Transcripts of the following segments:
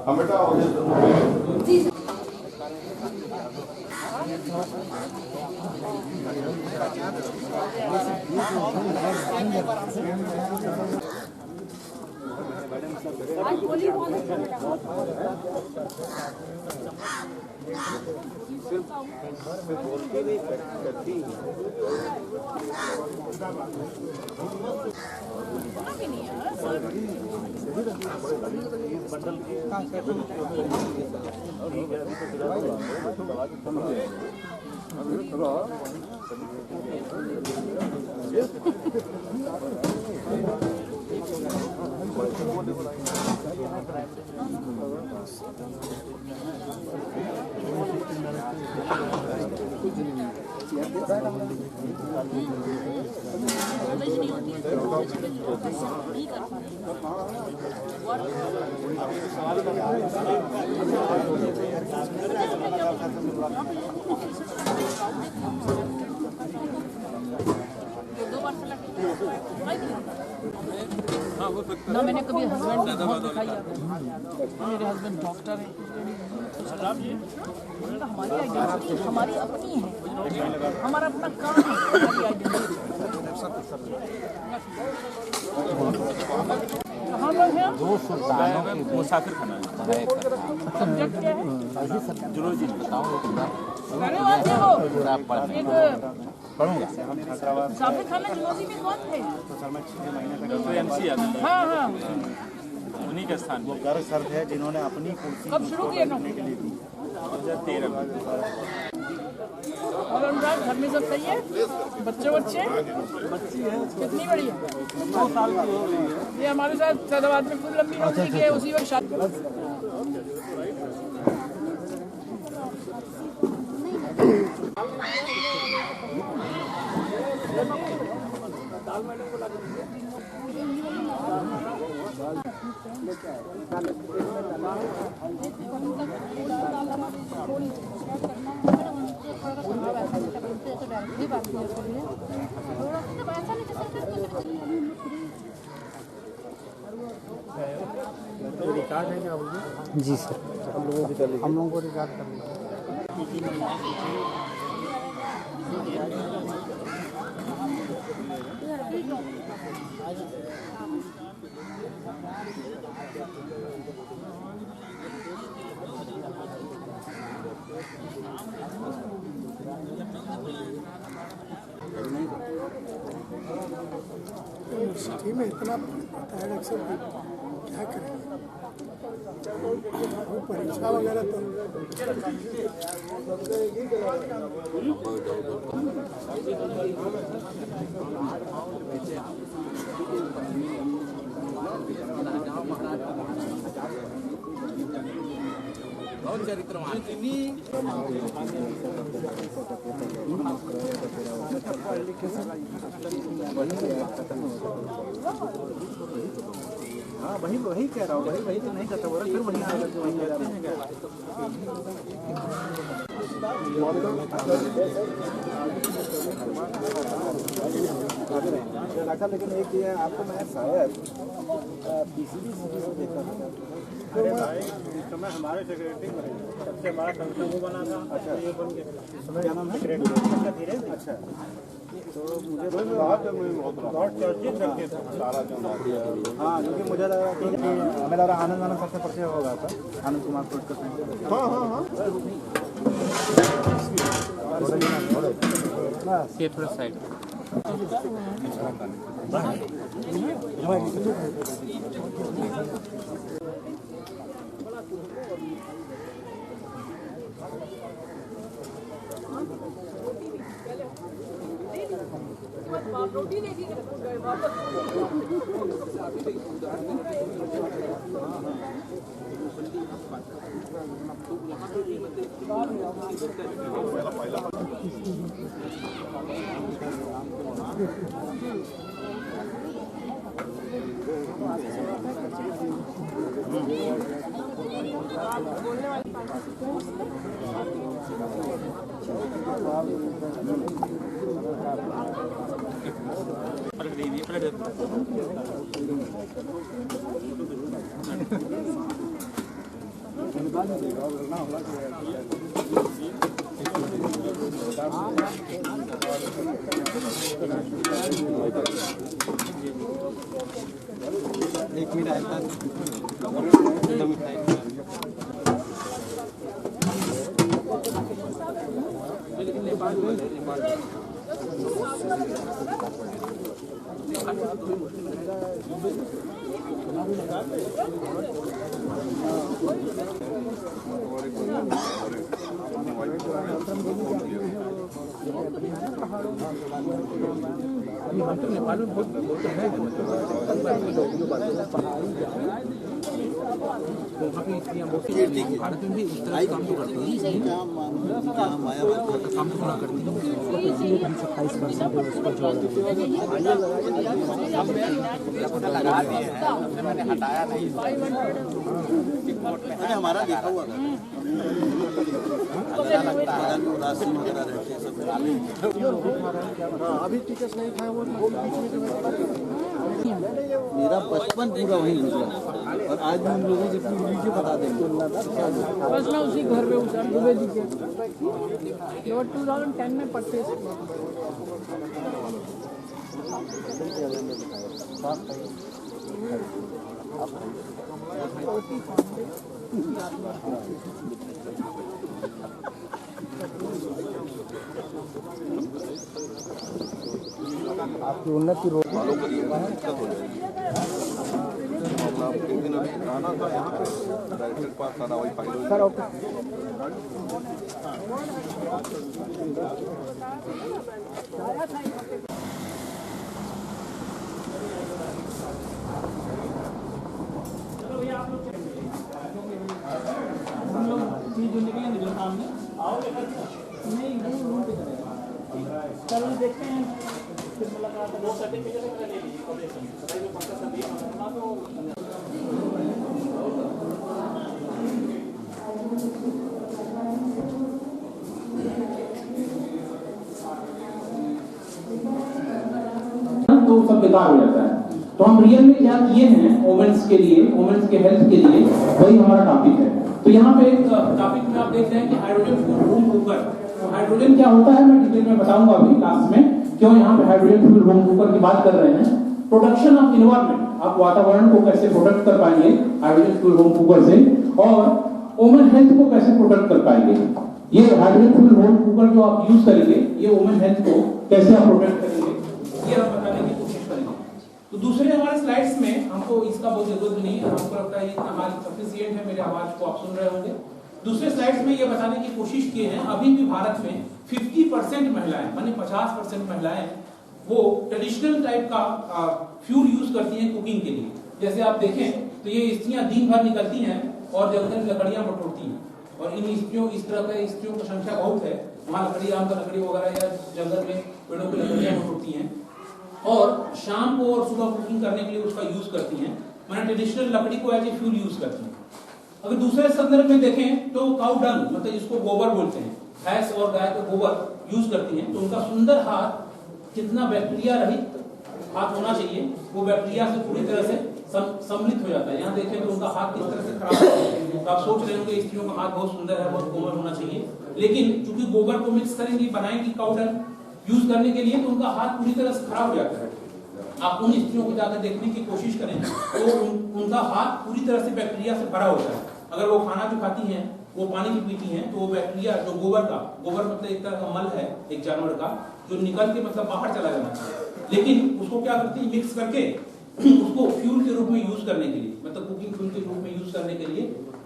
ना मैंने कभी हस्बैंड बहुत दिखाई है, मेरे हस्बैंड डॉक्टर हैं, हमारी आइडेंटिटी हमारी अपनी है, हमारा अपना काम है, हमारी आइडेंटिटी। कहाँ पर हैं? दो सुल्तानों के मुसाफिर खाना सब्जेक्ट क्या है? जूलॉजी बताओ पढ़ूंगा। मुसाफिर खाना जूलॉजी में कौन थे? हाँ हाँ, उन्हीं के स्थान वो गर्ग सर थे जिन्होंने अपनी कुर्सी कब शुरू किया नौकरी के लिए? 2013 में। और अनुराग घर में सब सही है? बच्चे बच्चे कितनी बड़ी है? 2 साल की हो गई है। ये हमारे साथ फैजाबाद में खुद लंबी नौकरी की है, उसी वक्त शादी। रिकॉर्ड है क्या बोलिए? जी सर, हम लोगों को रिकॉर्ड कर लीजिए। यूनिवर्सिटी में इतना पता है अक्सर क्या करेंगे, परीक्षा वगैरह तो हाँ वही कह रहा हूँ, वही तो नहीं करता, फिर वही आएगा कि वही जाते हैं क्या। अच्छा, लेकिन एक ये आपको मैं शायद पीसीबी से देखा था, तो मैं हमारे सेक्रेटरी बने, सबसे हमारा संगठन वो बना था। अच्छा, ये बन गया, क्या नाम है? सेक्रेटरी धीरे। अच्छा, तो मुझे बहुत चर्चित रखते थे सारा जो। हाँ, क्योंकि मुझे लगा कि हमें लगा आनंद सबसे परिचय होगा था, आनंद कुमार कोटकर। हाँ हाँ हाँ, ये थोड़ा साइड। रोटी दे दी एक मिनट नेपाल में बहुत है भारत में भी इस तरह काम तो करती है, काम तो थोड़ा करती है। 27% उसको लगा दिए हैं, मैंने हटाया नहीं। हमारा देखा हुआ था उदासीन वगैरह रहते हैं सब। अभी टिकट नहीं था वो मेरा बचपन पूरा वहीं निकला और आज भी उन लोगों से पूछ लीजिए बता देंगे। बस ना उसी घर में उस डूबे दिखे 2010 में परचेज आपकी उन्नति रोड सर ओके चलो देखते हैं तो सब बेकार हो जाता है। तो हम रियल में क्या किए हैं वुमेन्स के लिए, वुमेन्स के हेल्थ के लिए, वही हमारा टॉपिक है। तो यहाँ पे एक टॉपिक में आप देख रहे हैं कि हाइड्रोजन फ्यूल होम कुकर। तो हाइड्रोजन क्या होता है मैं डिटेल में बताऊंगा अभी लास्ट में, क्यों यहाँ पे हाइड्रोजन फ्यूल होम कुकर की बात कर रहे हैं। प्रोडक्शन ऑफ इन्वायरमेंट, आप वातावरण को कैसे प्रोटेक्ट कर पाएंगे हाइड्रोजन फ्यूल होम कुकर से, और वुमेन हेल्थ को कैसे प्रोटेक्ट कर पाएंगे। ये हाइड्रोजन फ्यूल होम कुकर जो आप यूज करेंगे, ये वुमेन हेल्थ को कैसे आप प्रोटेक्ट करेंगे, ये हम बताने की कोशिश करेंगे। तो दूसरे हमारे स्लाइड्स में हमको इसका बहुत जरूरत नहीं है, हमको लगता है इतना हाल सफिशिएंट है, मेरे आवाज को आप सुन रहे होंगे। दूसरे स्लाइड्स में ये बताने की कोशिश किए हैं अभी भी भारत में 50% महिलाएं, माने 50% महिलाएं वो ट्रेडिशनल टाइप का फ्यूल यूज करती हैं कुकिंग के लिए। जैसे आप देखें तो ये स्त्रियां दिन भर निकलती हैं और जंगल में लकड़ियां बटोरती हैं, और इन स्त्रियों इस तरह के स्त्रियों की संख्या बहुत है, वहाँ लकड़ी, आम का लकड़ी वगैरह या जंगल में पेड़ों की लकड़ियां बटोरती हैं और शाम को और सुबह कुकिंग करने के लिए उसका यूज करती हैं, माने ट्रेडिशनल लकड़ी को एज ए फ्यूल यूज करती हैं। अगर दूसरे संदर्भ में देखें तो काउ डंग, मतलब जिसको गोबर बोलते हैं, भैंस और गाय का गोबर यूज करती हैं, तो उनका सुंदर हाथ जितना बैक्टीरिया रहित हाथ होना चाहिए वो बैक्टीरिया से पूरी तरह से सम्मिलित हो जाता है। यहाँ देखें तो उनका हाथ किस तरह से खराब है, तो आप सोच रहे होंगे स्त्रियों का हाथ बहुत सुंदर है, बहुत कोमल होना चाहिए, लेकिन चूंकि गोबर को मिक्स करेंगी, बनाएंगी काउ डंग यूज करने के लिए, तो उनका हाथ पूरी तरह से खराब हो जाता है। आप उन स्त्रियों को जाकर देखने की कोशिश करें तो उनका हाथ पूरी तरह से बैक्टीरिया से भरा होता है। अगर वो खाना जो खाती हैं, वो पानी भी पीती हैं, तो वो बैक्टीरिया जो गोबर मतलब एक तरह का मल है एक जानवर का, जो निकल के मतलब बाहर चला जाना चाहिए, लेकिन उसको क्या करती है मिक्स करके उसको फ्यूल के रूप में यूज करने के लिए, मतलब कुकिंग फ्यूल के रूप में यूज करने के लिए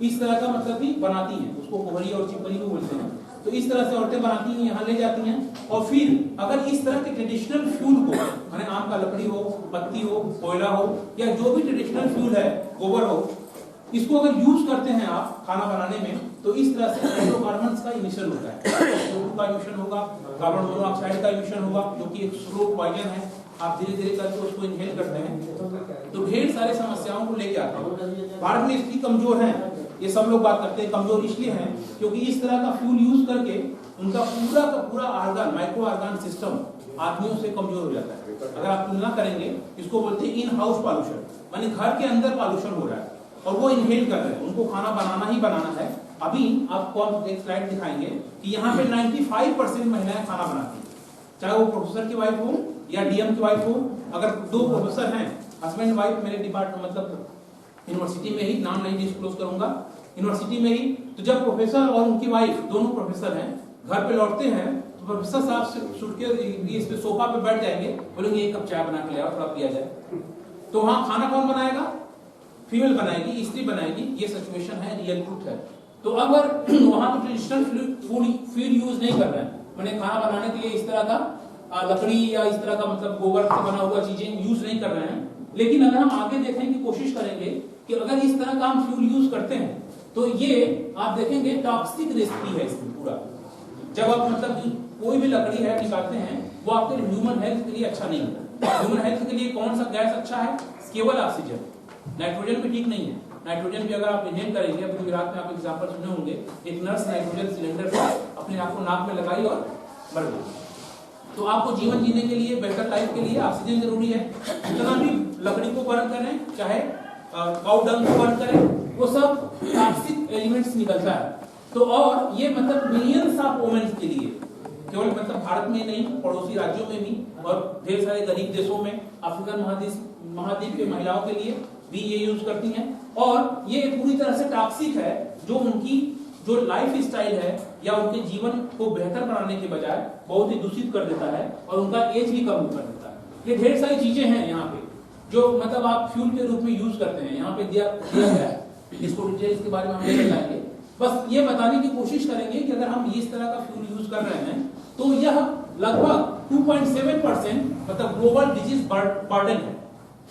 इस तरह का मतलब भी बनाती हैं, उसको कोहरी और चिपरी भी बोलते हैं। तो इस तरह से औरतें बनाती हैं, यहाँ ले जाती हैं, और फिर अगर इस तरह के ट्रेडिशनल फ्यूल को, माने आम का लकड़ी हो, पत्ती हो, कोयला हो, या जो भी ट्रेडिशनल फ्यूल है, गोबर हो, इसको अगर यूज करते हैं आप खाना बनाने में, तो इस तरह से हाइड्रोकार्बन का इमिशन होता है, CO2 का इमिशन होगा, कार्बन मोनोऑक्साइड का इमिशन होगा, जो कि एक स्लो पॉइजन है, आप धीरे धीरे करके उसको इनहेल करते हैं, तो ढेर सारे समस्याओं को लेके आते हैं। भारत में स्त्री कमजोर है, ये सब लोग बात करते हैं, कमजोर इसलिए हैं क्योंकि इस तरह का फ्यूल यूज करके उनका पूरा का पूरा आर्गन, माइक्रो आर्गन सिस्टम आदमियों से कमजोर हो जाता है। अगर आप तुलना करेंगे, इसको बोलते हैं इन हाउस पॉल्यूशन, माने घर के अंदर पॉल्यूशन हो रहा है। और वो इनहेल कर रहे हैं, उनको खाना बनाना ही बनाना है। अभी आपको हम एक स्लाइड दिखाएंगे कि यहाँ पे 95% महिलाएं खाना बनाती हैं, चाहे वो प्रोफेसर की वाइफ हो या डीएम की वाइफ हो। अगर 2 प्रोफेसर हैं, हस्बैंड वाइफ, मेरे डिपार्टमेंट मतलब यूनिवर्सिटी में ही, नाम नहीं डिस्क्लोज करूंगा, यूनिवर्सिटी में ही, तो जब प्रोफेसर और उनकी वाइफ दोनों प्रोफेसर हैं, घर पे लौटते हैं तो प्रोफेसर साहब से छुट के इस पे सोफा पे बैठ जाएंगे, बोलेंगे एक कप चाय बना के ले आओ, थोड़ा पिया जाए। तो वहां खाना कौन बनाएगा? फीमेल बनाएगी, स्त्री बनाएगी। ये सिचुएशन है, रियल ट्रूथ है। तो अगर वहां तो ट्रेडिशनल फीड यूज नहीं कर रहे हैं, मैंने खाना बनाने के लिए इस तरह का लकड़ी या इस तरह का मतलब गोबर से बना हुआ चीजें यूज नहीं कर रहे हैं, लेकिन अगर हम आगे देखने की कोशिश करेंगे कि अगर इस तरह का हम फ्यूल यूज करते हैं तो ये आप देखेंगे टॉक्सिक रेसिपी है इसमें पूरा। जब आप मतलब कोई भी लकड़ी है निकालते हैं, वो आपके ह्यूमन हेल्थ के लिए अच्छा नहीं है। ह्यूमन हेल्थ के लिए कौन सा गैस अच्छा है? केवल ऑक्सीजन। नाइट्रोजन भी ठीक नहीं है। नाइट्रोजन भी अगर आप इनहेल करेंगे, अभी गुजरात में आप एग्जांपल सुने होंगे, एक नर्स नाइट्रोजन सिलेंडर से अपने आप को नाक में लगाई और मर गई। तो आपको जीवन जीने के लिए, बेहतर लाइफ के लिए ऑक्सीजन जरूरी है। जितना भी लकड़ी को बर्न करें, चाहे काउ डंग को बर्न करें, वो सब टॉक्सिक एलिमेंट्स निकलता है। तो और ये मतलब मिलियंस ऑफ वुमेन्स के लिए, केवल मतलब भारत में नहीं, पड़ोसी राज्यों में भी और ढेर सारे गरीब देशों में, अफ्रीकन महाद्वीप के महिलाओं के लिए भी ये यूज करती हैं। और ये पूरी तरह से टॉक्सिक है, जो उनकी जो लाइफ स्टाइल है या उनके जीवन को बेहतर बनाने के बजाय बहुत ही दूषित कर देता है और उनका एज भी कम कर देता है। ये ढेर सारी चीजें हैं यहाँ पे जो मतलब आप फ्यूल के रूप में यूज करते हैं, यहाँ पे दिया गया है। इसको डिटेल्स के बारे में हम नहीं बताएंगे, बस ये बताने की कोशिश करेंगे कि अगर हम इस तरह का फ्यूल यूज कर रहे हैं तो यह लगभग 2.7% मतलब ग्लोबल डिजीज बर्डन है।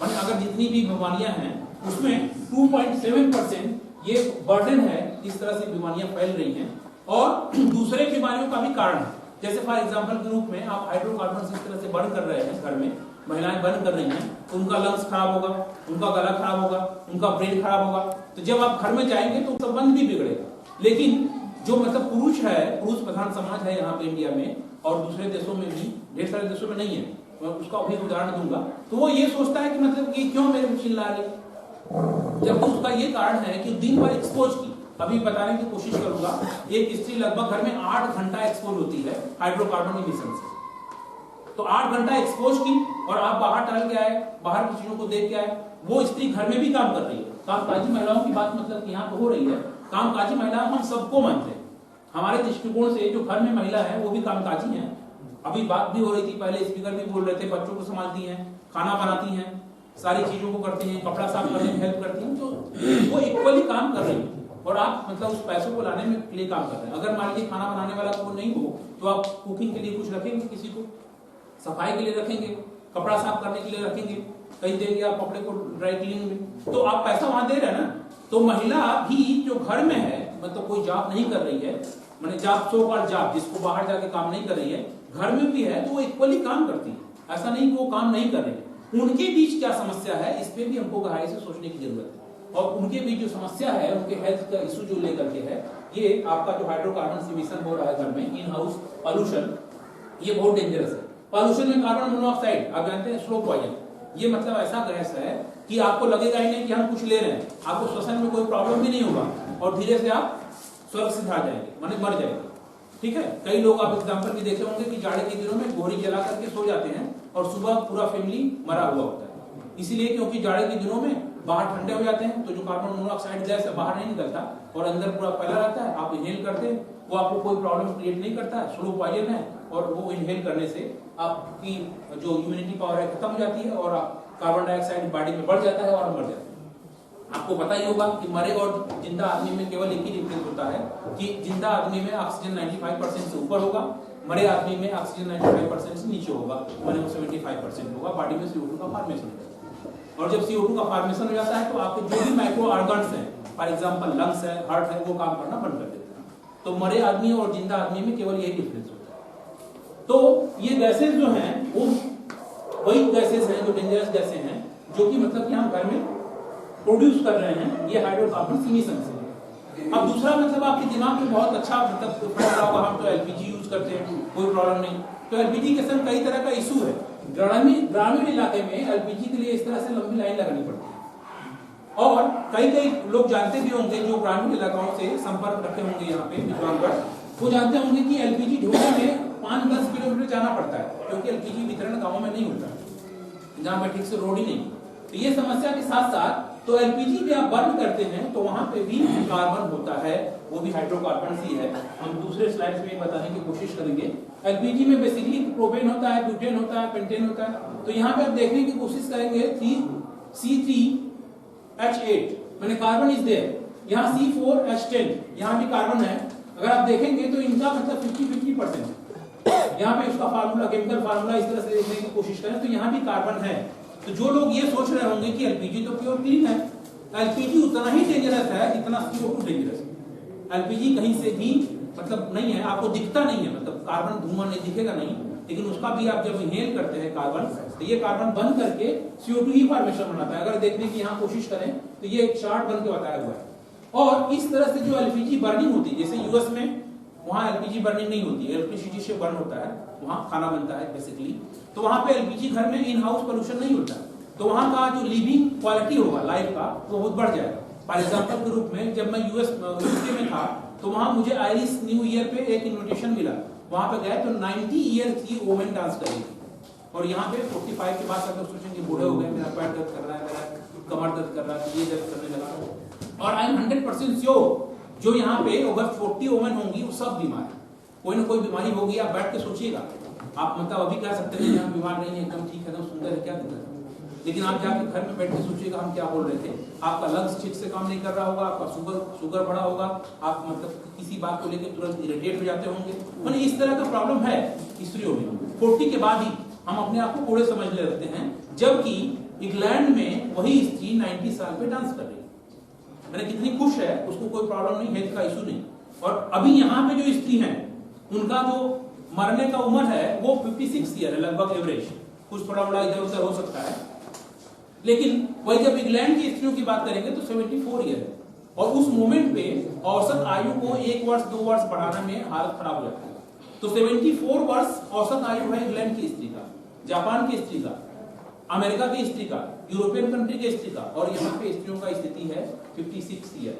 माने अगर जितनी भी बीमारियां हैं उसमें 2.7% ये बर्डन है, इस तरह से बीमारियां फैल रही हैं। और दूसरे बीमारियों का भी कारण है, जैसे फॉर एग्जांपल के रूप में आप हाइड्रोकार्बन इस तरह से बर्न कर रहे हैं, घर में महिलाएं बर्न कर रही हैं, तो उनका लंग्स खराब होगा, उनका गला खराब होगा, उनका ब्रेन खराब होगा। तो जब आप घर में जाएंगे तो संबंध भी बिगड़ेगा। लेकिन जो मतलब पुरुष है, पुरुष प्रधान समाज है यहाँ पे इंडिया में और दूसरे देशों में भी, ढेर सारे देशों में नहीं है, मैं उसका भी उदाहरण दूंगा। तो वो ये सोचता है कि मतलब ये क्यों मेरे में चिल्ला रही, जबकि उसका ये कारण है कि दिन भर एक्सपोज की। अभी बताने की कोशिश करूंगा, एक स्त्री लगभग घर में 8 घंटा एक्सपोज होती है हाइड्रोकार्बन इमिशन से। तो 8 घंटा एक्सपोज की और आप बाहर टहल के आए, बाहर की चीजों को देख के आए, वो स्त्री घर में भी काम कर रही है। कामकाजी महिलाओं की बात मतलब यहाँ पे हो रही है। कामकाजी महिला हम सबको मानते हैं, हमारे दृष्टिकोण से जो घर में महिला है वो भी कामकाजी है। अभी बात भी हो रही थी, पहले स्पीकर भी बोल रहे थे, बच्चों को संभालती हैं, खाना बनाती हैं, सारी चीजों को करती हैं, कपड़ा साफ करने में हेल्प करती हैं, तो वो इक्वली काम कर रही है। और आप मतलब उस पैसों को लाने में के लिए काम कर रहे हैं। अगर मान लीजिए खाना बनाने वाला को नहीं हो तो आप कुकिंग के लिए कुछ रखेंगे, किसी को सफाई के लिए रखेंगे, कपड़ा साफ करने के लिए रखेंगे, कहीं देंगे आप कपड़े को ड्राई क्लीनिंग में, तो आप पैसा वहां दे रहे हैं ना। तो महिला भी जो घर में है, मतलब कोई जॉब नहीं कर रही है, मैंने जॉब सो कॉल्ड जॉब, जिसको बाहर जाके काम नहीं कर रही है, घर में भी है, तो वो इक्वली काम करती है। ऐसा नहीं कि वो काम नहीं कर रही है। उनके बीच क्या समस्या है, इस पे भी हमको गहराई से सोचने की जरूरत है। और उनके बीच जो समस्या है, उनके हेल्थ का इशू जो लेकर के है, ये आपका जो हाइड्रोकार्बन इमिशन हो रहा है घर में, इन हाउस पॉल्यूशन, ये बहुत डेंजरस है। पॉल्यूशन में कार्बन मोनोऑक्साइड आप जानते हैं, स्लो पॉइजन, ये मतलब ऐसा गैस है कि आपको लगेगा ही नहीं कि हम कुछ ले रहे हैं, आपको श्वसन में कोई प्रॉब्लम भी नहीं होगा और धीरे से आप स्वर्ग से जा जाएंगे, माने मर जाएंगे। ठीक है, कई लोग आप एग्जांपल भी देखे होंगे कि जाड़े के दिनों में गोरी जला करके सो जाते हैं और सुबह पूरा फैमिली मरा हुआ होता है। इसीलिए क्योंकि जाड़े के दिनों में बाहर ठंडे हो जाते हैं, तो जो कार्बन मोनोऑक्साइड गैस है बाहर नहीं निकलता और अंदर पूरा फैला रहता है। आप इनहेल करते हैं, वो आपको कोई प्रॉब्लम क्रिएट नहीं करता है, स्लो पॉइजन है, और वो इनहेल करने से आपकी जो इम्यूनिटी पावर है खत्म हो जाती है और कार्बन डाइऑक्साइड बॉडी में बढ़ जाता है और मर जाता है। आपको पता ही होगा कि मरे और जिंदा आदमी में केवल एक ही डिफरेंस होता है कि जिंदा आदमी में ऑक्सीजन 95% से ऊपर होगा, मरे आदमी में ऑक्सीजन 95% से नीचे होगा, माने 75% होगा। बॉडी में CO2 का फॉर्मेशन होता है और जब CO2 का फॉर्मेशन हो जाता है तो आपके जो भी माइक्रो ऑर्गन्स हैं, फॉर एग्जांपल लंग्स है, हार्ट है, वो काम करना बंद कर देते हैं। तो मरे आदमी और जिंदा आदमी में केवल यही डिफरेंस होता है। तो ये गैसेस जो हैं वो वही गैसेस हैं जो डेंजरस गैसें हैं, जो कि मतलब कि हम घर में प्रोड्यूस कर रहे हैं, ये हाइड्रोकार्बन इमिशन से। अब दूसरा मतलब आपके दिमाग में बहुत अच्छा मतलब फैसला होगा, हम तो एलपीजी यूज करते हैं, कोई प्रॉब्लम नहीं। तो एलपीजी के संग कई तरह का इशू है। ग्रामीण इलाके में एलपीजी के लिए इस तरह से लंबी लाइन लगानी पड़ती है और कई कई लोग जानते भी होंगे जो ग्रामीण इलाकाओं से संपर्क रखे होंगे यहाँ पे विद्वानगढ़, वो जानते होंगे कि एलपीजी ढोने में 5-10 किलोमीटर जाना पड़ता है, क्योंकि एलपीजी वितरण गाँव में नहीं होता, जहाँ पे ठीक से रोड ही नहीं। तो ये समस्या के साथ साथ तो एलपीजी भी आप बर्न करते हैं तो वहां पे भी कार्बन होता है, वो भी हाइड्रोकार्बन ही है। हम दूसरे स्लाइड्स में बताने की कोशिश करेंगे। एलपीजी में बेसिकली प्रोपेन होता है, ब्यूटेन होता है, पेंटेन होता है। तो यहाँ पे आप देखने की कोशिश करेंगे C3H8 मैंने कार्बन इज देयर, यहाँ C4H10 यहाँ भी कार्बन है। अगर आप देखेंगे तो इनका मतलब 50-50% यहाँ पे उसका फार्मूला, केमिकल फार्मूला इस तरह से देखने की कोशिश करें तो यहाँ भी कार्बन है। तो जो लोग ये सोच रहे होंगे कि एलपीजी तो प्योर क्लीन है, एलपीजी उतना ही डेंजरस है जितना CO2 डेंजरस है। एलपीजी कहीं से भी मतलब नहीं है, आपको दिखता नहीं है, मतलब कार्बन धुआं नहीं दिखेगा नहीं, लेकिन उसका भी आप जब इनहेल करते हैं कार्बन, तो ये कार्बन बंद करके CO2 ही फॉर्मेशन बनाता है। अगर देखने की यहाँ कोशिश करें तो ये एक चार्ट बन के बताया हुआ है। और इस तरह से जो एलपीजी बर्निंग होती है, जैसे यूएस में वहां एलपीजी बर्निंग नहीं होती है, इलेक्ट्रिसिटी से बर्न होता है, वहां खाना बनता है बेसिकली, तो वहां पे एलपीजी घर में इन हाउस पोल्यूशन नहीं होता, तो वहां का जो लिविंग क्वालिटी होगा लाइफ का वो बहुत बढ़ जाएगा। फॉर एग्जांपल के रूप में जब मैं यूके में था तो वहां मुझे आयरिश न्यू ईयर पे एक इन्विटेशन मिला, वहां पे गए तो 90 ईयर की वुमेन डांस कर रही थी, और यहाँ पे 45 के बाद सब लोग सोचेंगे बूढ़े हो गए, मेरा पैर दर्द कर रहा है, मेरा कमर दर्द कर रहा है, ये दर्द करने लगा। और आई एम 100% श्योर जो यहाँ पे अगर 40 वुमेन होंगी वो सब बीमार है, कोई ना कोई बीमारी होगी। आप बैठ के सोचिएगा, आप मतलब अभी कह सकते हैं हम बीमार नहीं है, एकदम ठीक है, एकदम सुंदर है, क्या दिक्कत है, लेकिन आप जाके घर में बैठ के सोचिएगा हम क्या बोल रहे थे। आपका लंग्स ठीक से काम नहीं कर रहा होगा, आपका शुगर बढ़ा होगा, आप मतलब किसी बात को लेकर तुरंत इरिटेट हो जाते होंगे। मतलब इस तरह का प्रॉब्लम है स्त्रियों में। 40 के बाद ही हम अपने आप को बूढ़े समझने लगते हैं, जबकि इंग्लैंड में वही स्त्री 90 साल पे डांस कर रही है, मैंने कितनी खुश है, उसको कोई प्रॉब्लम नहीं, हेल्थ का इशू नहीं। और अभी यहाँ पे जो स्त्री हैं उनका जो मरने का उम्र है वो 56 ईयर है लगभग एवरेज, कुछ थोड़ा बड़ा इधर उधर हो सकता है, लेकिन वही जब इंग्लैंड की स्त्रियों की बात करेंगे तो 74 ईयर है। और उस मोमेंट पे औसत आयु को 1 वर्ष 2 वर्ष बढ़ाने में हालत खराब हो जाती है। तो 74 वर्ष औसत आयु है इंग्लैंड की स्त्री का, जापान की स्त्री का, अमेरिका की स्त्री का, यूरोपियन कंट्री की स्त्री का, और यहाँ पे स्त्रियों का स्थिति है 56 ईयर।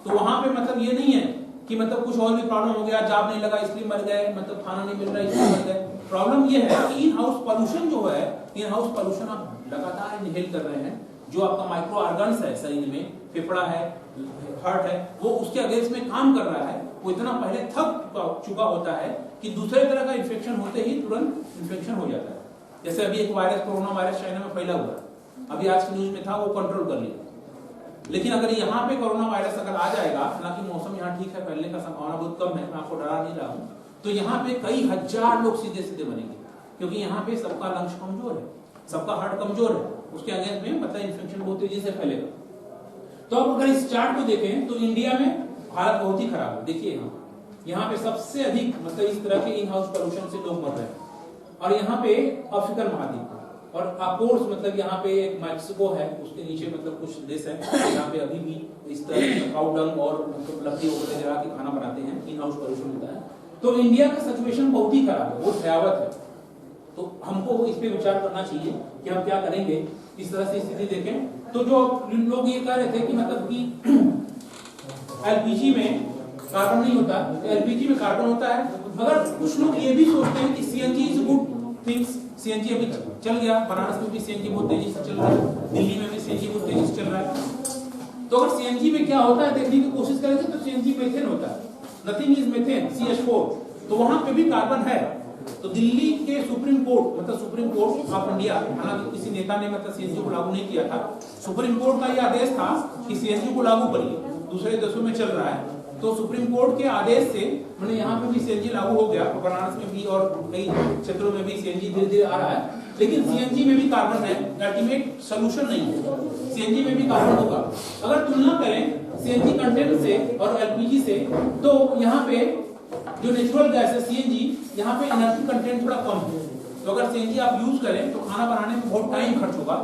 तो वहां पे मतलब ये नहीं है कि मतलब कुछ और भी प्रॉब्लम हो गया, जॉब नहीं लगा इसलिए मर गए, मतलब खाना नहीं मिल रहा इसलिए मर गए। प्रॉब्लम ये है कि इन हाउस पोल्यूशन जो है, इन हाउस पोल्यूशन आप लगातार इनहेल कर रहे हैं, जो आपका माइक्रो ऑर्गन्स है शरीर में, फेफड़ा है, हार्ट है, वो उसके अगेंस्ट में काम कर रहा है, वो इतना पहले थक चुका होता है कि दूसरे तरह का इन्फेक्शन होते ही तुरंत इन्फेक्शन हो जाता है। जैसे अभी एक वायरस, कोरोना वायरस चाइना में फैला हुआ, अभी आज की न्यूज में था, वो कंट्रोल कर लिया। लेकिन अगर यहाँ पे कोरोना वायरस अगर आ जाएगा, हालांकि मौसम यहाँ ठीक है, फैलने का संभावना बहुत कम है, मैं आपको डरा नहीं रहा हूँ, तो यहाँ पे कई हजार लोग सीधे सीधे मरेंगे, क्योंकि यहाँ पे सबका लंग्स कमजोर है, सबका हार्ट कमजोर है, उसके अगेंस्ट में मतलब इन्फेक्शन बहुत तेजी से फैलेगा। तो अब अगर इस चार्ट को देखें तो इंडिया में हालत बहुत ही खराब है। देखिए यहाँ पे सबसे अधिक मतलब इस तरह के इन हाउस पोल्यूशन से लोग मर रहे हैं, और यहाँ पे अफ्रीकन महाद्वीप और अपोर्स मतलब यहाँ पे मैक्सिको है, उसके नीचे मतलब कुछ देश है यहाँ पे अभी भी इस तरह के काउ डंग और मतलब लकड़ी वगैरह जला के खाना बनाते हैं, इन हाउस पोल्यूशन होता है। तो इंडिया का सिचुएशन बहुत ही खराब है, बहुत भयावह है। तो हमको इस पे विचार करना चाहिए कि हम क्या करेंगे इस तरह से स्थिति देखें। तो जो लोग ये कह रहे थे कि मतलब कि एलपीजी में कार्बन नहीं होता, एलपीजी में कार्बन होता है। अगर कुछ लोग ये भी सोचते हैं कि CNG is good things, CNG अभी चल गया, बनारस में भी सीएनजी बहुत तेजी से चल रहा है, दिल्ली में भी सीएनजी बहुत तेजी से चल रहा है। तो अगर सीएनजी में क्या होता है देखने की कोशिश करेंगे तो सीएनजी मेथेन होता है, नथिंग इज मेथेन, CH4, तो वहां पे भी कार्बन है। तो दिल्ली के सुप्रीम कोर्ट मतलब सुप्रीम कोर्ट ऑफ इंडिया, हालांकि किसी नेता ने मतलब सीएनजी को लागू नहीं किया था, सुप्रीम कोर्ट का यह आदेश था कि सीएनजी को लागू करिए, दूसरे देशों में चल रहा है। तो सुप्रीम कोर्ट के आदेश से मैंने यहाँ पे भी सीएनजी लागू हो गया, बनारस में भी और कई क्षेत्रों में भी सीएनजी धीरे धीरे आ रहा है। लेकिन सीएनजी में भी कार्बन है, अल्टीमेट सोल्यूशन नहीं है, सीएनजी में भी कार्बन होगा। अगर तुलना करें सीएनजी कंटेंट से और एलपीजी से, तो यहाँ पे जो नेचुरल गैस है सीएनजी, यहाँ पे एनर्जी कंटेंट थोड़ा कम है। तो अगर सीएनजी आप यूज करें तो खाना बनाने में बहुत टाइम खर्च होगा,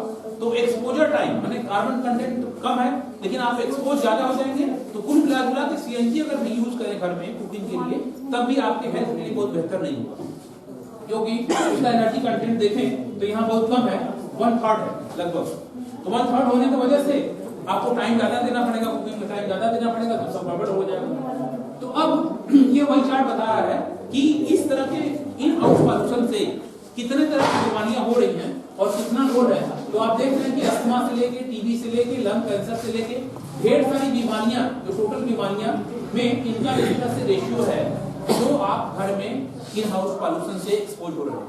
तो एक्सपोजर टाइम माने कार्बन कंटेंट कम है लेकिन आप एक्सपोज ज्यादा हो जाएंगे। तो कुल मिला के सीएनजी अगर भी यूज करें घर में कुकिंग के लिए, तब भी आपके हेल्थ के लिए बहुत बेहतर नहीं होगा, क्योंकि उसका एनर्जी कंटेंट देखें तो यहाँ बहुत कम है, 1/3 है लगभग। तो 1/3 होने की वजह से आपको टाइम ज्यादा देना पड़ेगा, कुकिंग में टाइम ज्यादा देना पड़ेगा तो सब गड़बड़ हो जाएगा। तो अब ये वही चार्ट बता रहा है कि इस तरह के इन हाउस पॉल्यूशन से कितने तरह की बीमारियां हो रही हैं और कितना लोड है। तो आप देख रहे हैं कि अस्थमा से लेके टीबी से लेके लंग कैंसर से लेके ढेर सारी बीमारियां, जो टोटल बीमारियां में इनका इस तरह से रेशियो है जो आप घर में इन हाउस पॉल्यूशन से एक्सपोज हो रहे हैं।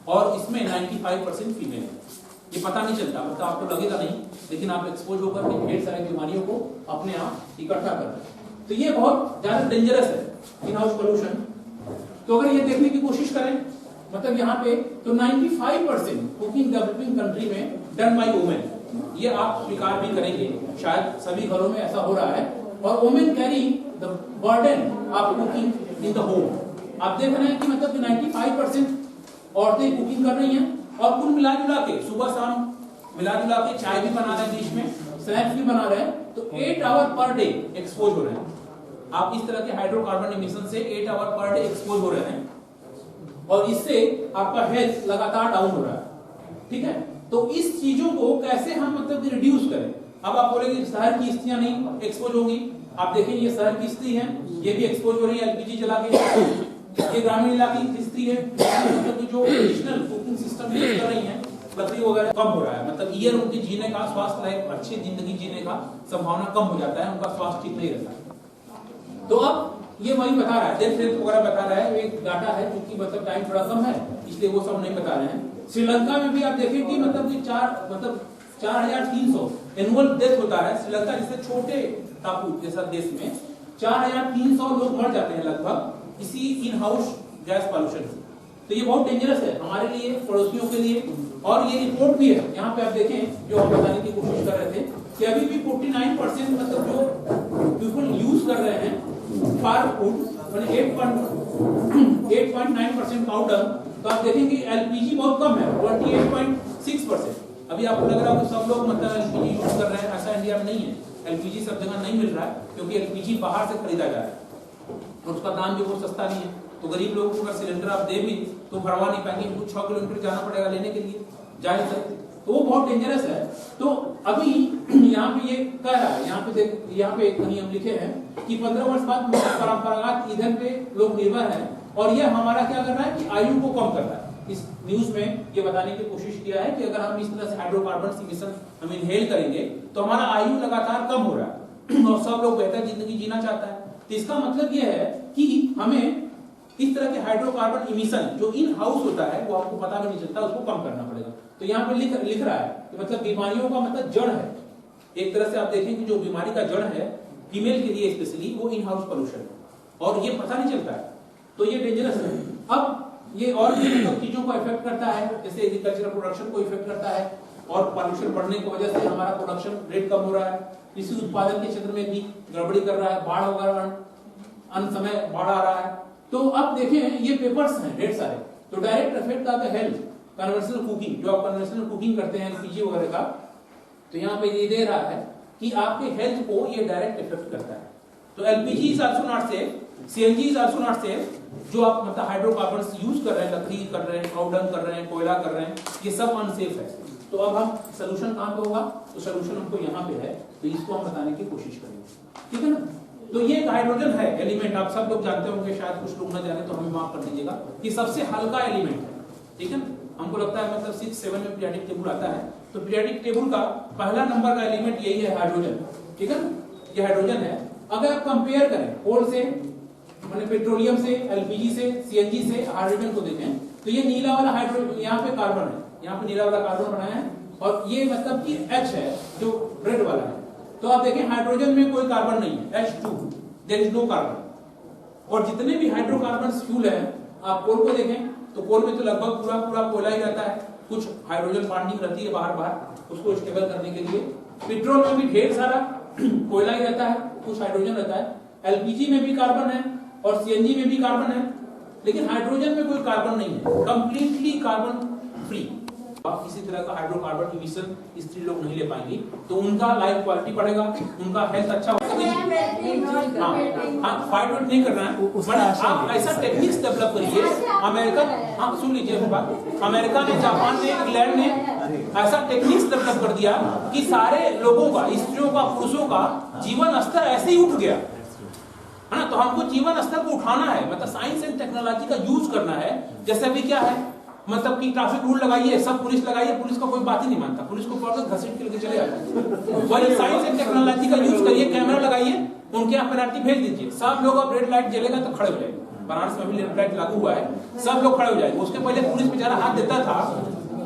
और इसमें 95% फीमेल है। ये पता नहीं चलता, मतलब आपको लगेगा नहीं, लेकिन आप एक्सपोज होकर के ढेर सारी बीमारियों को अपने आप इकट्ठा कर रहे हैं। तो ये बहुत ज्यादा डेंजरस है इन हाउस पोल्यूशन। तो अगर ये देखने की कोशिश करें, मतलब यहाँ पे तो 95% कुकिंग डेवलपिंग कंट्री में डन बाय वुमेन, ये आप स्वीकार भी करेंगे, शायद सभी घरों में ऐसा हो रहा है। और women carry the burden of cooking in the home. आप देख रहे हैं कि मतलब 95% औरतें कुकिंग कर रही हैं और कुल मिला जुला के सुबह शाम मिला जुला के चाय भी बना रहे हैं, बीच में स्नैक्स भी बना रहे हैं, तो 8 आवर पर डे एक्सपोज हो रहे हैं। आप इस तरह के हाइड्रोकार्बन इमिशन से 8 आवर पर डे एक्सपोज हो रहे हैं और इससे आपका हेल्थ लगातार डाउन हो रहा है। ठीक है, तो इस चीजों को कैसे हम मतलब रिड्यूस करें। अब आप बोलेंगे शहर की स्त्रियां नहीं एक्सपोज होंगी, आप देखेंगे ये शहर की स्त्री है, ये भी एक्सपोज हो रही है एलपीजी जला के। ये ग्रामीण इलाके की स्त्री है, मतलब जो ट्रेडिशनल कुकिंग सिस्टम यूज कर रही है, लकड़ी वगैरह कम हो रहा है, मतलब ईयर उनके जीने का, स्वास्थ्य लाइफ अच्छी जिंदगी जीने का संभावना कम हो जाता है, उनका स्वास्थ्य ठीक नहीं रहता। तो अब ये वही बता रहा है, डेथ रेट वगैरह बता रहा है, एक डाटा है जो कि मतलब टाइम थोड़ा कम है इसलिए वो सब नहीं बता रहे हैं। श्रीलंका में भी आप देखें कि मतलब 4300 एनुअल डेथ होता है श्रीलंका जैसे छोटे टापू जैसा देश में 4300 लोग मर जाते हैं लगभग इसी इन हाउस गैस पॉल्यूशन से। तो ये बहुत डेंजरस है हमारे लिए, पड़ोसियों के लिए। और ये रिपोर्ट भी है, यहाँ पे आप देखें जो हम बताने की कोशिश कर रहे थे कि अभी भी 49% मतलब जो पीपल यूज कर रहे हैं फार फूड, 8.9% पाउडर। तो आप देखेंगे एलपीजी बहुत कम है, 28.6%। अभी आपको लग रहा है कि सब लोग मतलब एलपीजी यूज कर रहे हैं, ऐसा इंडिया में नहीं है। एलपीजी सब जगह नहीं मिल रहा है क्योंकि एलपीजी बाहर से खरीदा जा रहा है और उसका दाम भी बहुत सस्ता नहीं है। तो गरीब लोगों को अगर सिलेंडर आप दे भी तो भरवा नहीं पाएंगे, कुछ 6 किलोमीटर जाना पड़ेगा लेने के लिए, जाहिर है। तो वो बहुत डेंजरस है। तो अभी यहाँ पे ये कह रहा है, यहाँ पे कहीं हम लिखे हैं कि 15 वर्ष बाद परंपरागत ईंधन पे लोग निर्भर हैं और ये हमारा क्या कर रहा है कि आयु को कम कर रहा है। इस न्यूज में ये बताने की कोशिश किया है कि अगर हम इस तरह से हाइड्रोकार्बन इमिशन हम इनहेल करेंगे तो हमारा आयु लगातार कम हो रहा है और सब लोग बेहतर जिंदगी जीना चाहता है। तो इसका मतलब ये है कि हमें इस तरह के हाइड्रोकार्बन इमिशन जो इन हाउस होता है वो आपको पता भी नहीं चलता, उसको कम करना पड़ेगा। तो यहाँ पे लिख रहा है कि मतलब बीमारियों का मतलब जड़ है, एक तरह से आप देखें कि जो बीमारी का जड़ है फीमेल के लिए स्पेशली वो इन हाउस पोल्यूशन है और ये पता नहीं चलता है। तो ये डेंजरस है। अब ये और भी मतलब चीजों को इफेक्ट करता है, जैसे एग्रीकल्चरल प्रोडक्शन को इफेक्ट करता है और पॉल्यूशन बढ़ने की वजह से हमारा प्रोडक्शन रेट कम हो रहा है। कृषि उत्पादन के क्षेत्र में भी गड़बड़ी कर रहा है, बाढ़ वगैरह अन समय बाढ़ आ रहा है। तो अब देखें ये पेपर्स हैं ढेर सारे, तो direct effect of the health conventional cooking, जो आप कन्वेंशनल कुकिंग करते हैं एलपीजी वगैरह का, तो यहाँ पे ये दे रहा है कि आपके हेल्थ को ये डायरेक्ट इफेक्ट करता है। तो LPG is also not safe, CNG is also not safe. जो आप मतलब हाइड्रोकार्बन्स यूज कर रहे हैं, लकड़ी कर रहे हैं, काउडंग कर रहे हैं, कोयला कर रहे हैं, ये सब अनसेफ है। तो अब हम सोल्यूशन कहाँ पे होगा, तो सोल्यूशन हमको यहाँ पे है, तो इसको हम बताने की कोशिश करेंगे, ठीक है ना। तो ये एक हाइड्रोजन है एलिमेंट, आप सब लोग जानते होंगे, शायद कुछ लोग ना जाने तो हमें माफ कर दीजिएगा, कि सबसे हल्का एलिमेंट है, ठीक है ना। हमको लगता है मतलब 6-7 में पीरियोडिक टेबल आता है, तो पीरियोडिक टेबल का पहला नंबर का एलिमेंट यही है, हाइड्रोजन, ठीक है ना। ये हाइड्रोजन है। अगर आप कंपेयर करें कोल से, माने पेट्रोलियम से, एलपीजी से, सीएनजी से हाइड्रोजन को देखें, तो ये नीला वाला हाइड्रोजन, यहाँ पे कार्बन है, यहाँ पे नीला वाला कार्बन बनाया है और ये मतलब कि H है जो रेड वाला है। तो आप देखें हाइड्रोजन में कोई कार्बन नहीं है, H2, there is no carbon. और जितने भी हाइड्रोकार्बन फ्यूल है, आप कोल को देखें तो कोल में तो लगभग पूरा कोयला ही रहता है, कुछ हाइड्रोजन बॉन्डिंग रहती है बाहर उसको स्टेबल करने के लिए। पेट्रोल में भी ढेर सारा कोयला ही रहता है, कुछ हाइड्रोजन रहता है। एलपीजी में भी कार्बन है और सीएनजी में भी कार्बन है, लेकिन हाइड्रोजन में कोई कार्बन नहीं है, कंप्लीटली कार्बन फ्री। आप किसी तरह का हाइड्रोकार्बन इमिशन स्त्री लोग नहीं ले पाएंगी, तो उनका लाइफ क्वालिटी बढ़ेगा, उनका हेल्थ अच्छा होगा। हाँ, फाइट वाइट नहीं करना है, आप ऐसा टेक्निक्स डेवलप करिए। अमेरिका, हाँ सुन लीजिए बात, अमेरिका ने, जापान ने, इंग्लैंड ने ऐसा टेक्निक्स डेवलप कर दिया कि सारे लोगों का, स्त्रियों का, पुरुषों का जीवन स्तर ऐसे ही उठ गया, है ना। तो हमको जीवन स्तर को उठाना है, मतलब साइंस एंड टेक्नोलॉजी का यूज करना है। जैसे अभी क्या है, मतलब कि ट्रैफिक रूल लगाइए, सब पुलिस लगाइए, पुलिस का कोई बात ही नहीं मानता, पुलिस को पकड़ घसीट के लेके चले जाता है। वही साइंस एंड टेक्नोलॉजी का यूज करिए, कैमरा लगाइए, उनके यहाँ पेनल्टी भेज दीजिए, सब लोग अब रेड लाइट जलेगा तो खड़े हो जाएंगे। बनारस में भी रेड लाइट लागू हुआ है, सब लोग खड़े हो जाएंगे। उसके पहले पुलिस बेचारा हाथ देता था,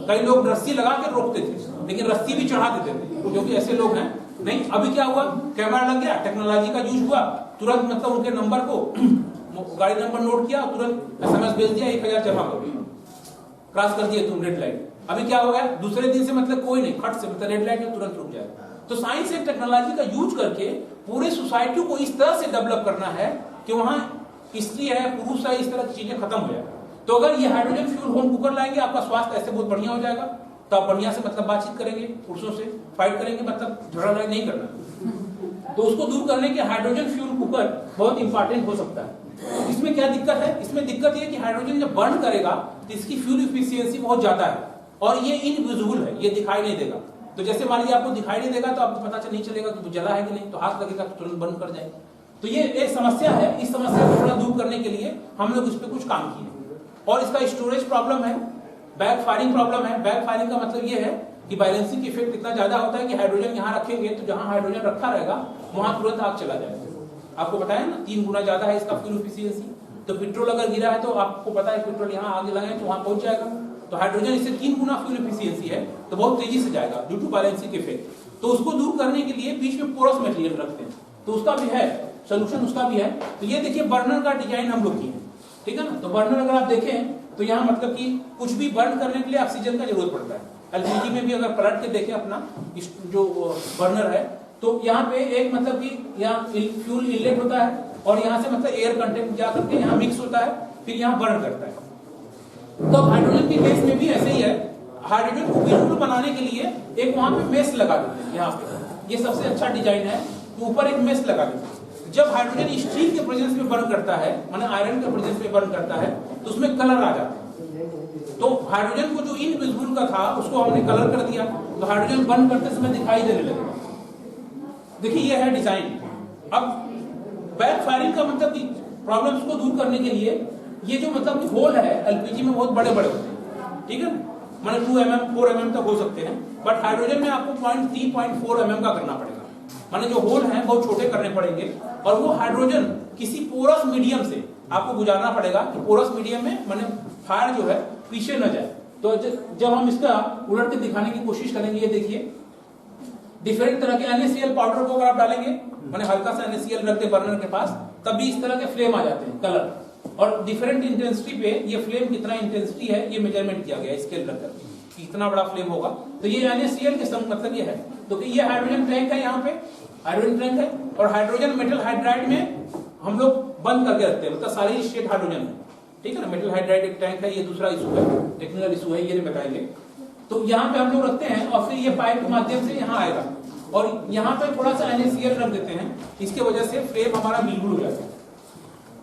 कई लोग रस्सी लगा के रोकते थे, लेकिन रस्सी भी चढ़ा देते थे, क्योंकि ऐसे लोग हैं। नहीं, अभी क्या हुआ, कैमरा लग गया, टेक्नोलॉजी का यूज हुआ, तुरंत मतलब उनके नंबर को गाड़ी नंबर नोट किया, तुरंत SMS भेज दिया, 1000 जमा कर दिया, क्रॉस कर दिया तुम रेड लाइट। अभी क्या हो गया, दूसरे दिन से मतलब कोई नहीं, खट से मतलब रेड लाइट में तुरंत रुक जाएगा। तो साइंस एंड टेक्नोलॉजी का यूज करके पूरे सोसाइटी को इस तरह से डेवलप करना है कि वहां स्त्री है, पुरुष है, इस तरह की चीजें खत्म हो जाए। तो अगर ये हाइड्रोजन फ्यूल होम कुकर लाएंगे, आपका स्वास्थ्य ऐसे बहुत बढ़िया हो जाएगा। तो आप बढ़िया से मतलब बातचीत करेंगे, पुरुषों से फाइट करेंगे, मतलब झगड़ा नहीं करना। तो उसको दूर करने के हाइड्रोजन फ्यूल कुकर बहुत इंपॉर्टेंट हो सकता है। इसमें क्या दिक्कत है, इसमें दिक्कत ये कि हाइड्रोजन जब बर्न करेगा तो इसकी फ्यूल इफिशियंसी बहुत ज्यादा है और ये इनविजिबल है, ये दिखाई नहीं देगा। तो जैसे मान लीजिए आपको दिखाई नहीं देगा तो आपको पता नहीं चलेगा कि वो जला है कि नहीं, तो हाथ लगेगा तो तुरंत बंद कर जाएगा। तो ये एक समस्या है, इस समस्या को थोड़ा दूर करने के लिए हम लोग इस पे कुछ काम किए। और इसका स्टोरेज प्रॉब्लम है, बैक फायरिंग प्रॉब्लम है। बैक फायरिंग का मतलब ये है कि बैलेंसिंग इफेक्ट इतना ज्यादा होता है कि हाइड्रोजन यहाँ रखेंगे तो जहां हाइड्रोजन रखा रहेगा वहां तुरंत आग चला जाएगा। आपको बताया ना 3 गुना ज्यादा है इसका फ्यूल एफिशिएंसी। तो पेट्रोल अगर गिरा है तो आपको पता है पेट्रोल यहाँ आगे लगाए तो वहां पहुंच जाएगा। तो हाइड्रोजन इससे 3 गुना फ्यूल एफिशिएंसी है, तो बहुत तेजी से जाएगा ड्यू टू बैलेंसिंग इफेक्ट। तो उसको दूर करने के लिए बीच में पोरस मटेरियल रखते हैं, तो उसका भी है सोल्यूशन, उसका भी है। तो ये देखिए बर्नर का डिजाइन हम लोग किए, ठीक है ना। तो बर्नर अगर आप देखें तो यहाँ मतलब कि कुछ भी बर्न करने के लिए ऑक्सीजन का जरूरत पड़ता है। एलपीजी में भी अगर पलट के देखें अपना जो बर्नर है तो यहाँ पे एक मतलब कि यहाँ फ्यूल इनलेट होता है और यहाँ से मतलब एयर कंटेंट जा करके यहाँ मिक्स होता है, फिर यहाँ बर्न करता है। तो हाइड्रोजन के केस में भी ऐसे ही है। हाइड्रोजन को विजिबल बनाने के लिए एक वहां पे मेस लगा देते हैं। यहाँ पे ये सबसे अच्छा डिजाइन है, तो ऊपर एक मेस लगा देते हैं। जब हाइड्रोजन स्टील के प्रेजेंस में बर्न करता है, माने आयरन के प्रेजेंस में बर्न करता है, तो उसमें कलर आ जाता है। तो हाइड्रोजन को जो इनविजिबल का था उसको हमने कलर कर दिया, तो हाइड्रोजन बर्न करते समय दिखाई देने लगेगा। देखिए ये है डिजाइन। अब बैक फायरिंग का मतलब कि प्रॉब्लम्स को दूर करने के लिए ये जो मतलब होल है एलपीजी में बहुत बड़े बड़े होते हैं, ठीक है, माने 2 mm 4 mm तक हो सकते हैं, बट हाइड्रोजन में आपको 0.3 0.4 mm का करना पड़ेगा। माने जो होल हैं बहुत छोटे करने पड़ेंगे और वो हाइड्रोजन किसी पोरस मीडियम से आपको गुजारना पड़ेगा कि पोरस मीडियम में माने फायर जो है पीछे न जाए। तो जब हम इसका उलट के दिखाने की कोशिश करेंगे, ये देखिए डिफरेंट तरह के NaCl पाउडर को अगर आप डालेंगे, माने हल्का सा NaCl रखते बर्नर के पास, तब भी इस तरह के फ्लेम आ जाते हैं कलर। और डिफरेंट इंटेंसिटी पे ये फ्लेम कितना इंटेंसिटी है ये मेजरमेंट किया गया स्केल रखकर कितना बड़ा फ्लेम होगा। तो ये NaCl के संग मतलब ये है। तो ये हाइड्रोजन टैंक है, यहाँ पे हाइड्रोजन टैंक है और हाइड्रोजन मेटल हाइड्राइड में हम लोग बंद करके रखते हैं, मतलब सारी स्टेट हाइड्रोजन है, ठीक है ना। मेटल हाइड्राइड एक टैंक है, ये दूसरा इशू है, टेक्निकल इशू है, ये नहीं बताएंगे। तो यहाँ पे हम लोग रखते हैं और फिर ये पाइप के माध्यम से यहाँ आएगा और यहाँ पे थोड़ा सा NaCl रख देते हैं, इसके वजह से फ्लेम हमारा विजिबल हो जाता है।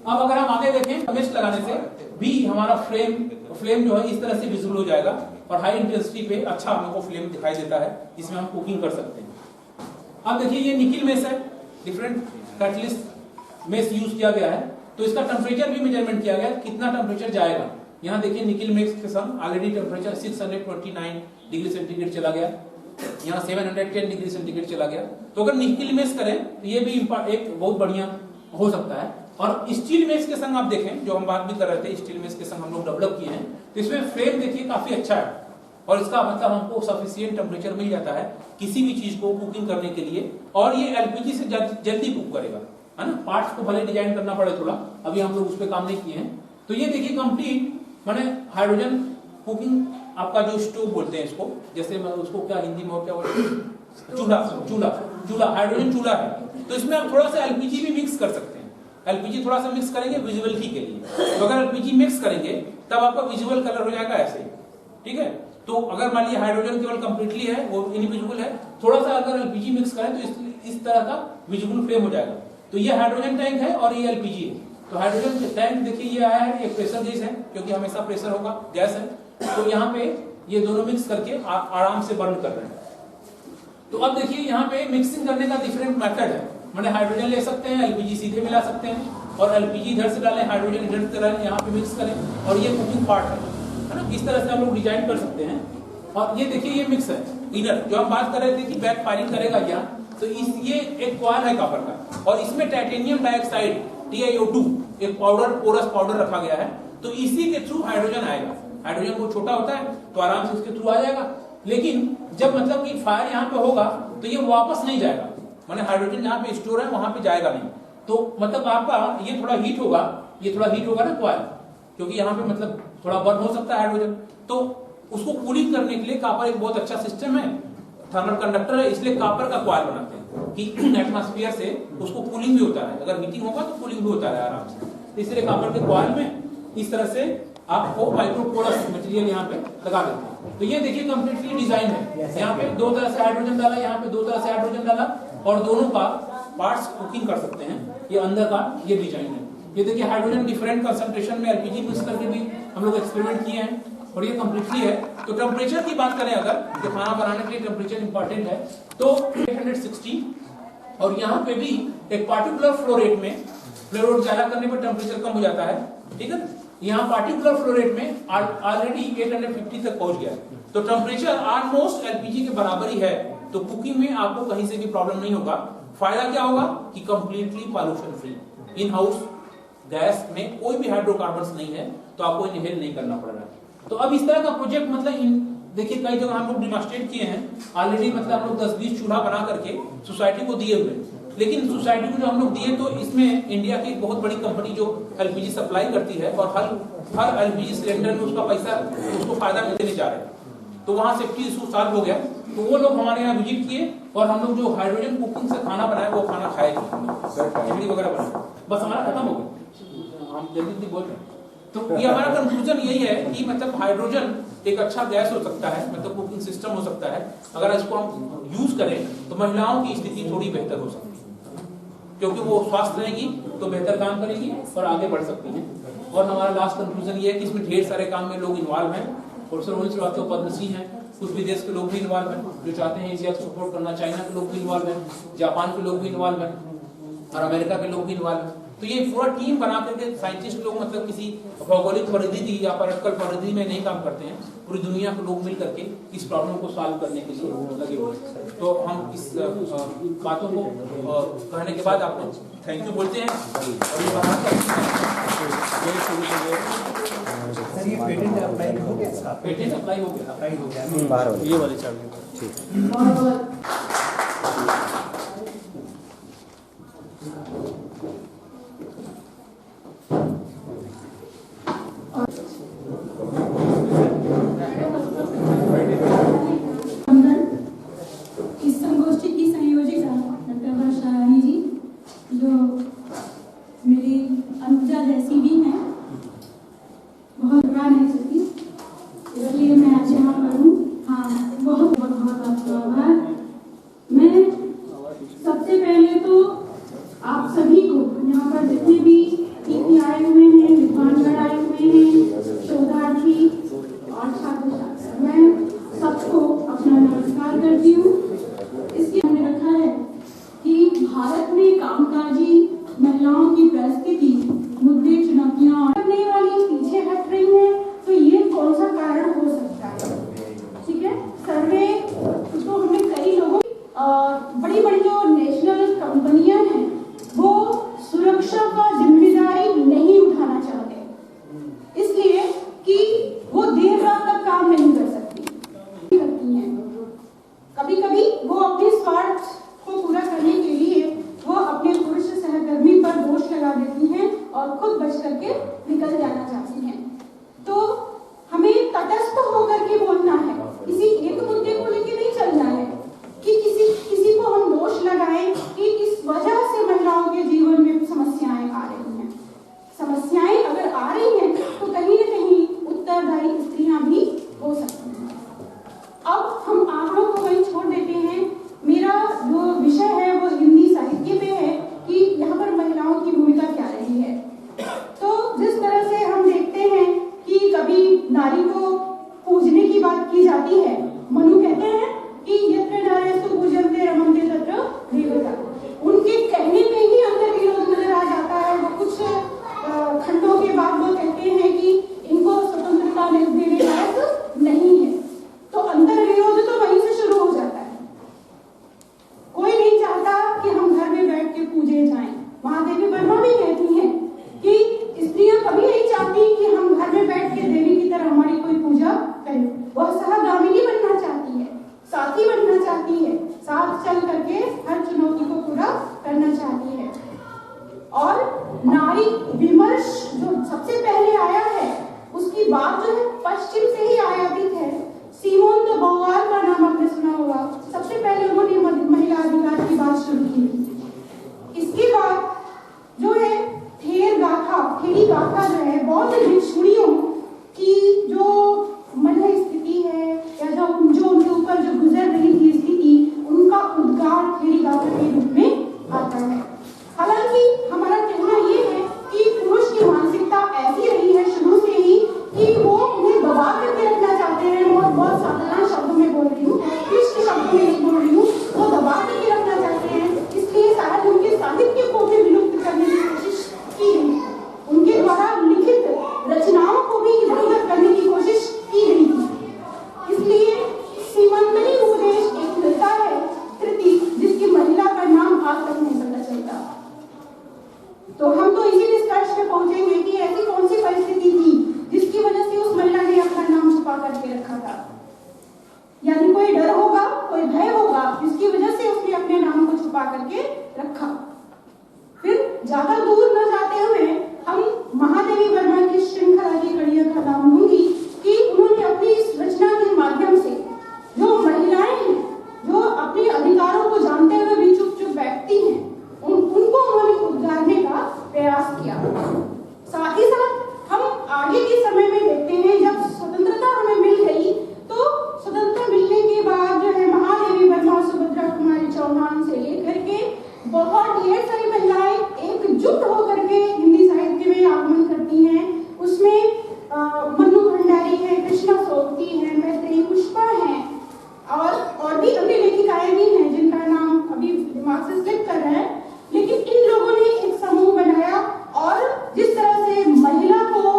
अब अगर हम आगे देखें, मेश लगाने से भी हमारा फ्लेम जो है इस तरह से विजिबल हो जाएगा और हाई इंटेंसिटी पे अच्छा हमको फ्लेम दिखाई देता है, इसमें हम कुकिंग कर सकते हैं। अब देखिए ये निकिल मेश है, डिफरेंट कैटलिस्ट मेश यूज किया गया है, तो इसका टेम्परेचर भी मेजरमेंट किया गया, कितना टेम्परेचर जाएगा। यहाँ देखिए निकिल मेश के संग ऑलरेडी टेम्परेचर 629 डिग्री सेंटीग्रेड चला गया, यहाँ 710 डिग्री सेंटीग्रेड चला गया। तो अगर निकिल मेश करें तो ये भी एक बहुत बढ़िया हो सकता है। और स्टील मेश के संग आप देखें, जो हम बात भी कर रहे थे, स्टील मेश के संग हम लोग डेवलप किए हैं, तो इसमें फ्लेम देखिए काफी अच्छा है और इसका मतलब हमको सफिशिएंट टेम्परेचर मिल जाता है किसी भी चीज को कुकिंग करने के लिए। और ये एलपीजी से जल्दी कुक करेगा, है ना। पार्ट्स को भले डिजाइन करना पड़े थोड़ा, अभी हम लोग उस पर काम नहीं किए हैं। तो ये देखिए कंप्लीट माने हाइड्रोजन कुकिंग, आपका जो स्टोव बोलते हैं इसको, जैसे उसको क्या हिंदी में और क्या बोलते हैं, चूल्हा, हाइड्रोजन चूल्हा है। तो इसमें आप थोड़ा सा एलपीजी भी मिक्स कर सकते हैं। एलपीजी थोड़ा सा मिक्स करेंगे विजिबिलिटी के लिए, तो अगर एलपीजी मिक्स करेंगे तब आपका विजुअल कलर हो जाएगा ऐसे, ठीक है। तो अगर मान लीजिए हाइड्रोजन केवल कंप्लीटली है, वो इनविजिबल है, थोड़ा सा अगर एलपीजी मिक्स करें तो इस तरह का विजिबल फ्लेम हो जाएगा। तो ये हाइड्रोजन टैंक है और ये एलपीजी है। तो हाइड्रोजन टैंक देखिए ये आया है, एक प्रेशर गेज है क्योंकि हमेशा प्रेशर होगा, गैस है। तो यहाँ पे ये दोनों मिक्स करके आराम से बर्न कर रहे हैं। तो अब देखिए यहाँ पे मिक्सिंग करने का डिफरेंट मेथड है। मैंने हाइड्रोजन ले सकते हैं, एलपीजी सीधे मिला सकते हैं और एलपीजी इधर से डालें, हाइड्रोजन इधर से डालें, यहाँ पे मिक्स करें और ये कुकिंग पार्ट है ना। इस तरह से हम लोग डिजाइन कर सकते हैं। और ये देखिए ये मिक्स है इधर, जो हम बात कर रहे थे कि बैक फायरिंग करेगा क्या, तो ये एक कॉइल है कॉपर का और इसमें टाइटेनियम डाइऑक्साइड TiO2 एक पाउडर, पोरस पाउडर रखा गया है। तो इसी के थ्रू हाइड्रोजन आएगा। हाइड्रोजन बहुत छोटा होता है तो आराम से इसके थ्रू आ जाएगा, लेकिन जब मतलब कि फायर यहाँ पे होगा तो ये वापस नहीं जाएगा, माने हाइड्रोजन जहाँ पे स्टोर है वहां पे जाएगा नहीं। तो मतलब आपका ये थोड़ा हीट होगा, ये थोड़ा हीट होगा ना कॉइल, क्योंकि यहाँ पे मतलब थोड़ा बर्न हो सकता है हाइड्रोजन। तो उसको कूलिंग करने के लिए कॉपर एक बहुत अच्छा सिस्टम है, थर्मल कंडक्टर है, इसलिए कॉपर का कॉइल बनाते हैं कि एटमॉस्फेयर से उसको कूलिंग भी होता है। अगर हीटिंग होगा तो कूलिंग भी होता है आराम से। तो इसलिए कॉपर के कॉइल में इस तरह से आपको माइक्रोपोरस मटेरियल यहाँ पे लगा देते हैं। तो ये देखिए कंप्लीटली डिजाइन है। यहाँ पे दो तरह से हाइड्रोजन डाला, यहाँ पे दो तरह से हाइड्रोजन डाला और दोनों का पार्ट्स कुकिंग कर सकते हैं। ये अंदर का ये डिजाइन है। ये देखिए हाइड्रोजन डिफरेंट कंसंट्रेशन में एलपीजी मिक्स करके भी हम लोग एक्सपेरिमेंट किए हैं और ये कंप्लीटली है। तो टेम्परेचर की बात करें अगर, तो खाना बनाने के लिए टेम्परेचर इंपॉर्टेंट है, तो 860 और यहाँ पे भी एक पार्टिकुलर फ्लो रेट में, फ्लो रेट ज्यादा करने पर टेम्परेचर कम हो जाता है, ठीक है। यहाँ पार्टिकुलर फ्लो रेट में ऑलरेडी 850 तक पहुंच गया है। तो टेम्परेचर ऑलमोस्ट एलपीजी के बराबर ही है। तो कुकिंग में आपको कहीं से भी प्रॉब्लम नहीं होगा। फायदा क्या होगा कि completely pollution free, in house gas में कोई भी हाइड्रोकार्बन्स नहीं है, तो आपको इनहेल नहीं करना पड़ रहा है। तो अब इस तरह का प्रोजेक्ट मतलब देखिए कई जगह हम लोग डिमॉन्स्ट्रेट किए हैं ऑलरेडी। मतलब हम लोग 10-20 चूल्हा बना करके सोसाइटी को दिए हुए, लेकिन सोसाइटी को जो हम लोग दिए तो इसमें इंडिया की एक बहुत बड़ी कंपनी जो एलपीजी सप्लाई करती है और हर एलपीजी सिलेंडर में उसका पैसा, उसको फायदा देने जा रहे हैं। तो वहां सेफ्टी इशू सॉल्व हो गया। तो वो लोग हमारे यहाँ विजिट किए और हम लोग जो हाइड्रोजन कुकिंग से खाना बनाए वो खाना खाए, खिचड़ी वगैरह बनाए, बस हमारा खत्म हो गया। हम जल्दी बोल रहे हैं। तो ये हमारा कंक्लूजन यही है कि मतलब हाइड्रोजन एक अच्छा गैस हो सकता है, मतलब कुकिंग सिस्टम हो सकता है। अगर इसको हम यूज करें तो महिलाओं की स्थिति थोड़ी बेहतर हो सकती है, क्योंकि वो स्वस्थ रहेगी तो बेहतर काम करेगी और आगे बढ़ सकती हैं। और हमारा लास्ट कंक्लूजन ये है कि इसमें ढेर सारे काम में लोग इन्वॉल्व हैं और सर पद्मश्री हैं, कुछ विदेश के लोग भी इन्वॉल्व हैं जो चाहते हैं एशिया को सपोर्ट करना, चाइना के लोग भी इन्वॉल्व हैं, जापान के लोग भी इन्वॉल्व हैं और अमेरिका के लोग भी इन्वॉल्व हैं। तो ये पूरा टीम बना करके साइंटिस्ट लोग मतलब किसी भौगोलिक परिधि या पर्यटन परिधि में नहीं काम करते हैं, पूरी दुनिया के लोग मिल करके इस प्रॉब्लम को सॉल्व करने के लिए लगे हुए हैं। तो हम इस बातों को कहने के बाद आपको थैंक यू बोलते हैं और ये सर ये पेटेंट अप्लाई हो गया? पेटेंट अप्लाई हो गया, बाहर ये वाली चाबी ठीक। इस संगोष्ठी की संयोजिका डॉक्टर वर्षा रानी जी, जो मेरी अनुजा जैसी भी हैं, बहुत बड़ा नहीं सकती, इसलिए मैं आज यहाँ पर हूँ। हाँ, बहुत बहुत बहुत आपका आभार। मैं सबसे पहले तो आप सभी को यहाँ पर जितने भी अतिथि आए हुए हैं, विद्वानगण आए हुए हैं, शोधार्थी और छात्र छात्रा, मैं सबको अपना नमस्कार करती हूँ। इसके हमने रखा है कि भारत में कामकाजी महिलाओं की परिस्थिति, मुद्दे, चुनौतियां करने वाली पीछे हट रही हैं, तो ये कौन सा कारण हो सकता है? ठीक है, सर्वे तो हमने कई लोगों, बड़ी बड़ी जो नेशनल कंपनियां हैं वो सुरक्षा का जिम्मेदारी नहीं उठाना चाहते, इसलिए कि वो देर रात तक काम नहीं कर सकती हैं। कभी कभी वो अपने स्वार्थ को पूरा करने के लिए वो अपने पुरुष सहकर्मी पर दोष लगा देती हैं और खुद बच करके निकल जाना चाहती हैं। तो हमें तटस्थ होकर के बोलना है, किसी एक मुद्दे को लेकर नहीं चलना है कि किसी को हम दोष लगाएं कि इस वजह से महिलाओं के जीवन में समस्याएं आ रही हैं। समस्याएं अगर आ रही हैं तो कहीं न कहीं उत्तरदायी स्त्रियां भी हो सकती हैं। अब हम आप लोग को वहीं छोड़ देते हैं। मेरा जो विषय है वो हिंदी साहित्य पे है कि यहाँ पर महिलाओं की भूमिका क्या रही है। तो जिस तरह से हम आपका जो है बौद्ध भिक्षुणियों की जो मन स्थिति है या जो उनके ऊपर जो गुजर रही थी स्थिति, उनका उद्गार खेड़ी गाथा के रूप में आता है। हालांकि हमारा कहना ये है कि पुरुष की मानसिकता ऐसी रही है शुरू से ही कि वो उन्हें दबा करके रखना चाहते हैं। मैं बहुत साधारण शब्दों में बोल रही हूँ, क्लिष्ट शब्दों में नहीं बोल रही हूँ, वो दबा करके रखना चाहते हैं। इसलिए शायद उनके साहित्य को भी विलुप्त करने की कोशिश की गई, उनके द्वारा लिखित रचनाओं को भी इधर-उधर करने की कोशिश की गई थी। इसलिए सीमंतनी उपदेश एक मिलता है कृति जिसकी महिला का नाम आज तक नहीं पता चलता। तो हम तो इसी निष्कर्ष पे पहुंचेंगे कि ऐसी कौन सी परिस्थिति थी जिसकी वजह से उस महिला ने अपना नाम छुपा करके रखा था। यानी कोई डर होगा, कोई भय होगा जिसकी वजह से उसने अपने नाम को छुपा करके रखा। फिर ज्यादा दूर न जाते हुए हम महादेवी वर्मा की श्रृंखला की कड़ियों का नाम लूंगी कि उन्होंने अपनी इस रचना के माध्यम से जो महिलाएं हैं, जो अपने अधिकारों को जानते हुए भी चुप चुप बैठती हैं, उनको उन्होंने उद्गारने का प्रयास किया। साथ ही साथ हम आगे के समय में देखते हैं जब स्वतंत्रता हमें मिल गई तो स्वतंत्रता मिलने के बाद जो है महादेवी वर्मा और सुभद्रा कुमारी चौहान से लेकर के बहुत ढेर सारी महिलाएं एकजुट होकर के हिंदी साहित्य में आगमन करती हैं। उसमें मन्नू भंडारी है, कृष्णा सोबती है, मैत्रेयी पुष्पा है और भी अन्य लेखिकाएं भी हैं जिनका नाम अभी दिमाग से स्लिप कर रहा है। लेकिन इन लोगों ने एक समूह बनाया और जिस तरह से महिला को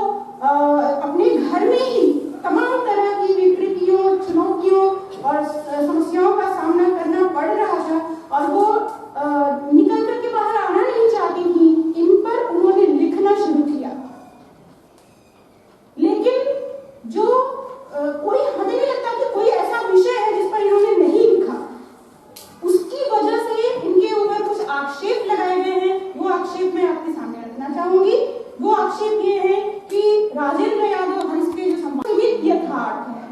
अपने घर में ही तमाम तरह की विकृतियों, चुनौतियों और समस्याओं का सामना करना पड़ रहा था और वो निकल करके बाहर आना नहीं चाहती थी, इन पर उन्होंने लिखना शुरू किया। लेकिन जो हमें नहीं लगता कि कोई ऐसा विषय है जिस पर इन्होंने नहीं लिखा, उसकी वजह से इनके ऊपर कुछ आक्षेप लगाए गए हैं। वो आक्षेप मैं आपके सामने रखना चाहूंगी। वो आक्षेप ये है कि राजेंद्र यादव हंस के जो सीमित यथार्थ है।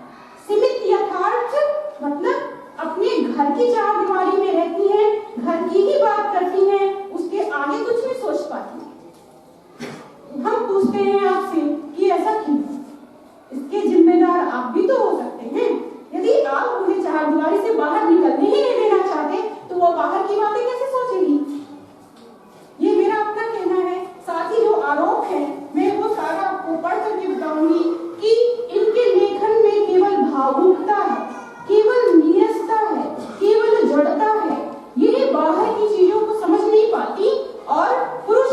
सीमित यथार्थ मतलब अपने घर की चार दीवारी में रहती हैं, घर की ही बात करती हैं, उसके आगे कुछ नहीं सोच पाती। हम पूछते हैं आपसे कि ऐसा क्यों? इसके जिम्मेदार आप भी तो हो सकते हैं। यदि आप उन्हें चार दीवारी से बाहर निकलने ही नहीं देना चाहते तो वो बाहर की बातें कैसे सोचेगी? ये मेरा अपना कहना है। साथ ही जो आरोप है मैं वो सारा आपको पढ़ करके बताऊंगी कि इनके लेखन में केवल भावुकता है, केवल नीरसता है, केवल जड़ता है। ये बाहर की चीजों को समझ नहीं पाती और पुरुष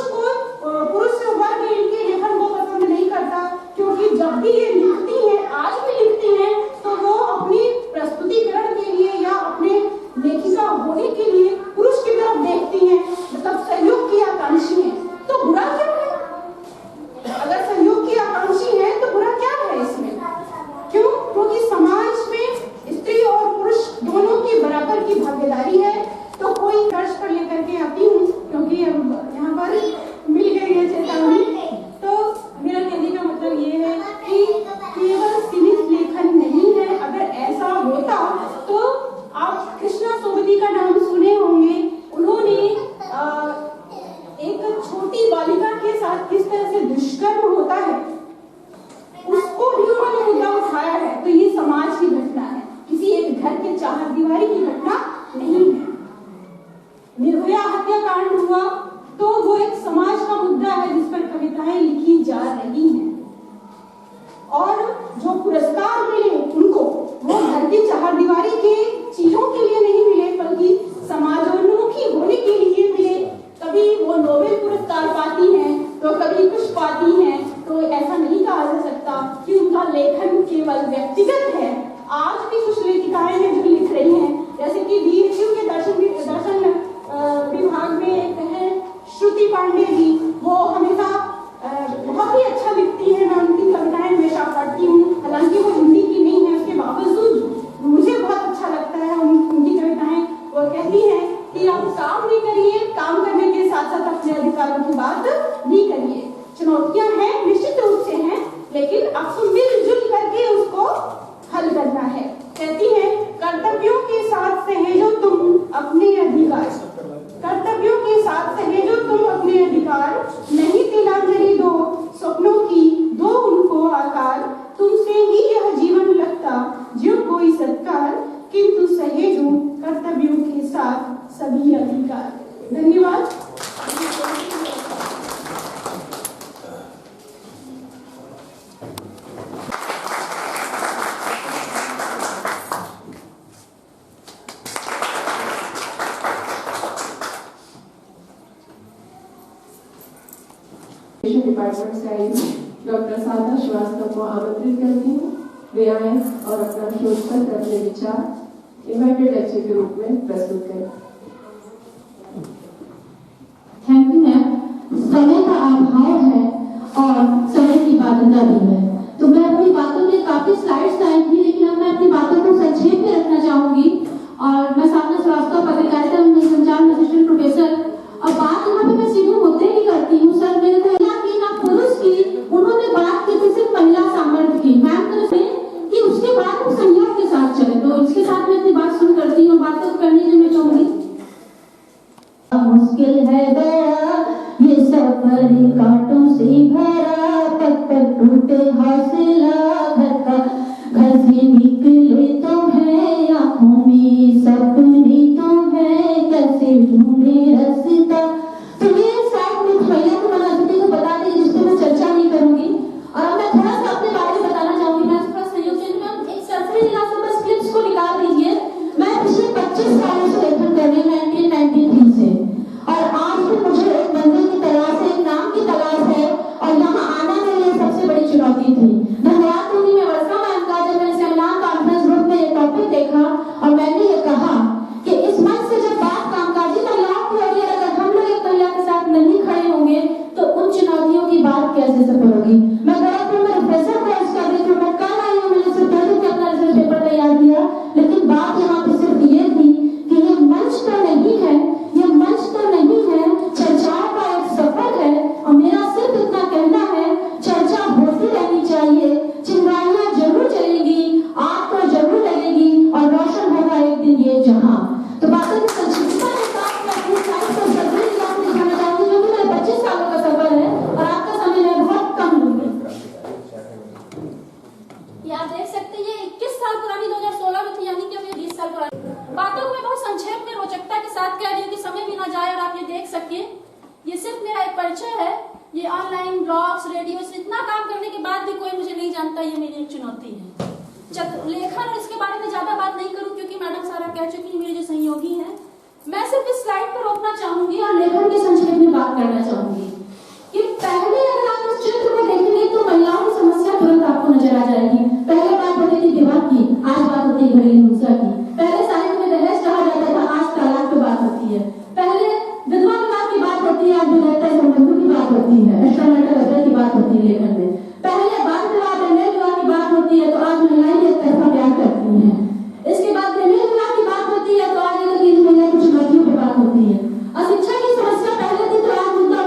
वर्ग इनके लेखन को पसंद नहीं करता, क्योंकि जब भी ये लिखती हैं, आज भी लिखती हैं, तो वो अपनी प्रस्तुतिकरण के लिए या अपने लेखिका होने के लिए पुरुष की तरफ देखती हैं, मतलब सहयोग की आकांक्षी है। तो बुरा क्या है? अगर सहयोग की आकांक्षी है तो बुरा क्या है इसमें? क्यों? क्योंकि समाज में स्त्री और पुरुष दोनों की बराबर की भागीदारी है। तो कोई कर्ज पर लेकर के आती हूँ क्योंकि अब यहाँ पर मिल गई है चेतावनी। तो मेरा कहने का मतलब ये है कि केवल सीमित लेखन नहीं है। अगर ऐसा होता तो आप कृष्णा सोबती का नाम सुने होंगे। उन्होंने एक छोटी बालिका के साथ किस तरह से दुष्कर्म होता है उसको भी उन्होंने मुद्दा उठाया है। तो ये समाज की घटना है, किसी एक घर के चार दीवारी की घटना नहीं है। निर्भया हत्याकांड हुआ तो वो एक समाज का मुद्दा है जिस पर कविताएं लिखी जा रही हैं। और जो पुरस्कार मिले उनको वो घर की चार दीवारी के चीजों के लिए नहीं मिले बल्कि समाजोन्मुखी होने के लिए मिले। कभी वो नोबेल पुरस्कार पाती हैं तो कभी कुछ पाती हैं। तो ऐसा नहीं कहा जा सकता कि उनका लेखन केवल व्यक्तिगत है। आज भी कुछ लेखिकाएं हैं जो लिख रही हैं, जैसे कि बीएचयू के दर्शन विभाग में एक है श्रुति पांडे जी। वो हमेशा बहुत ही अच्छा लिखती हैं। मैं उनकी कविताएं हमेशा पढ़ती हूँ, हालांकि वो हिंदी की नहीं है, उसके बावजूद मुझे बहुत अच्छा लगता है उनकी कविताएं। वो कहती हैं कि आप काम भी करिए, काम करने के साथ साथ अपने अधिकारों की बात भी करिए। चुनौतियां हैं, निश्चित रूप से हैं, लेकिन आपको मिलजुल करके उसको हल करना है। कहती है कर्तव्यों के साथ सहेजो तुम अपने अधिकार, कर्तव्यों के साथ सहेजो तुम अपने अधिकार, नहीं तिलांजलि दो स्वप्न डिपार्टमेंट से आई हूँ। डॉक्टर साधना श्रीवास्तव को आमंत्रित करती हूँ, वे आए और अपना शोध पत्र, अपने विचार इनवाइटेड लेक्चर के रूप में प्रस्तुत करें। Thank you ma'am. समय का अभाव है और समय की बाध्यता भी है, तो मैं अपनी बातों में काफी स्लाइड्स आई थी, लेकिन अब मैं अपनी बातों को संक्षेप में रखना चाहूंगी। और मैं साधना श्रीवास्तव, पत्रकारिता में संचार में असिस्टेंट प्रोफेसर। और बात यहाँ पे मैं सीधे मुद्दे की करती हूँ। सर मैंने महिला की ना पुरुष की, उन्होंने बात की थी सिर्फ महिला सामर्थ्य की। मैम कि उसके बाद हम संयोग के साथ चले, तो इसके साथ मैं अपनी बात शुरू करती हूँ। बातों को करने के मैं चाहूंगी। मुश्किल है बड़ा ये सफर कांटों से भरा, पग पग टूटे हौसला घर का, घर से निकले तो है आंखों में सपने तो है, कैसे ढूंढे रास्ता। तो ये साथ में महिला को मनाते को बता दें, जिस पे मैं चर्चा नहीं करूंगी। और अब मैं थोड़ा सा अपने बारे में बताना चाहूंगी। मैं थोड़ा सहयोग से एक सरसरी इलाका बस क्लिप्स को निकाल दीजिए। मैं पिछले 25 सालों से लेखन कर रही हूँ, 1993 से, और आज भी मुझे एक मंजिल की तलाश है, एक नाम की तलाश है, और यहाँ आना मेरे लिए सबसे बड़ी चुनौती थी। धन्यवाद दूंगी मैं वर्षा मैम का, जब मैंने सेमिनार कॉन्फ्रेंस ग्रुप में ये टॉपिक देखा और मैंने ये कहा कि इस मंच से जब बात कामकाजी महिलाओं की हो रही है, अगर हम लोग एक महिला के साथ नहीं खड़े होंगे तो उन चुनौतियों की बात कैसे सफल होगी। मैं गोरखपुर में रिफ्रेशर कोर्स कर रही थी, मैं कल आई हूँ, मैंने सिर्फ 2 दिन में अपना रिसर्च पेपर तैयार किया, लेकिन बात यहाँ पे सिर्फ ये थी कि ये मंच तो नहीं है, ये मंच तो नहीं है, चर्चाओं का एक सफर है। और मेरा सिर्फ इतना कहना है, चर्चा होती रहनी चाहिए, चिंगारियां जरूर चलेगी, आग तो जरूर लगेगी और रोशन होगा एक दिन ये जहां। तो बातों की संक्षिप्तता के साथ मैं अपनी साइड पर सफर दिखाना चाहूंगी, जो कि मेरे 25 सालों का सफर है और आपका समय मैं बहुत कम लूंगी। ये आप देख सकते हैं, ये 21 साल पुरानी 2016 में थी, यानी कि अब ये 20 साल पुरानी। बातों को मैं बहुत संक्षेप में रोचकता के साथ कह रही हूँ कि समय भी ना जाए और आप ये देख सके। ये सिर्फ मेरा एक परिचय है। ये ऑनलाइन ब्लॉग्स, रेडियो से इतना काम करने के बाद भी कोई मुझे नहीं जानता, ये मेरी एक चुनौती है। लेखन और इसके बारे में ज्यादा बात नहीं करूँ क्योंकि मैडम सारा कह चुकी, मेरे जो सहयोगी हैं। मैं सिर्फ इस स्लाइड पर रोकना चाहूंगी और लेखन के संक्षेप में बात करना चाहूंगी कि पहले अगर आप इस चित्र को देखेंगे तो महिलाओं की समस्या तुरंत आपको नजर आ जाएगी। पहले बात होती थी विवाह की, आज बात होती है घरेलू हिंसा की। पहले साहित्य में दहेज कहा जाता था, आज तलाक की बात होती है। पहले विधवा विवाह की बात होती है, आज विधेयता संबंधों की बात होती है, एक्स्ट्रामैरिटल अफेयर की बात होती है लेखन में। पहले बाल विवाह, प्रेम विवाह की बात होती है, तो आज महिलाएं एक तरफा प्यार करती हैं। इसके बाद प्रेम विवाह की बात होती है, तो आज महिला की चुनौतियों पर बात होती है। और शिक्षा की समस्या पहले थी, तो आज मुद्दा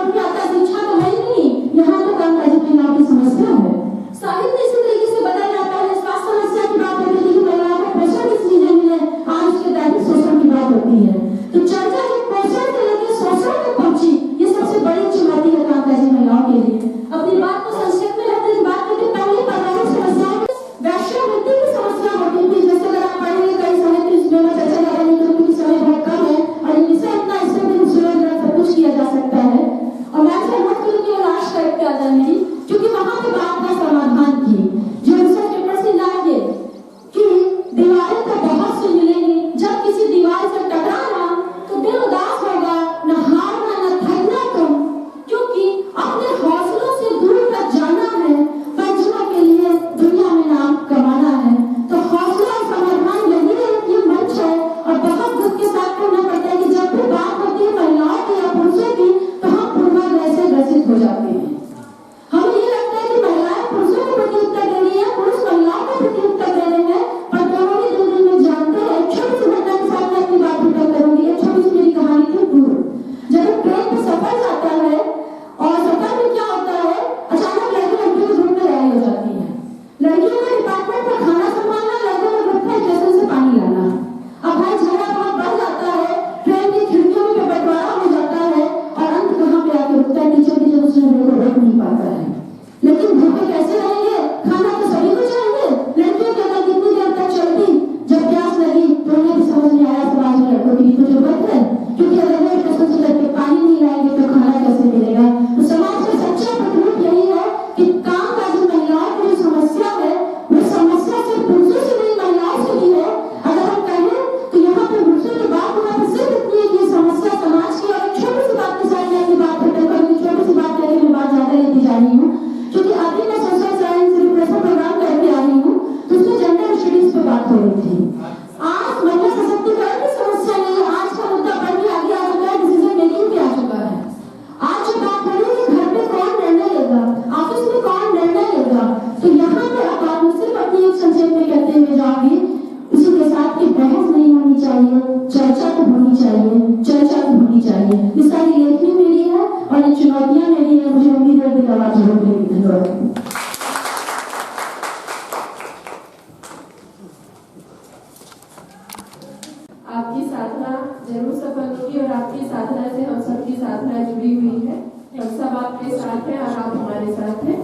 हुई है। हम सब आपके साथ हैं और आप हमारे साथ हैं।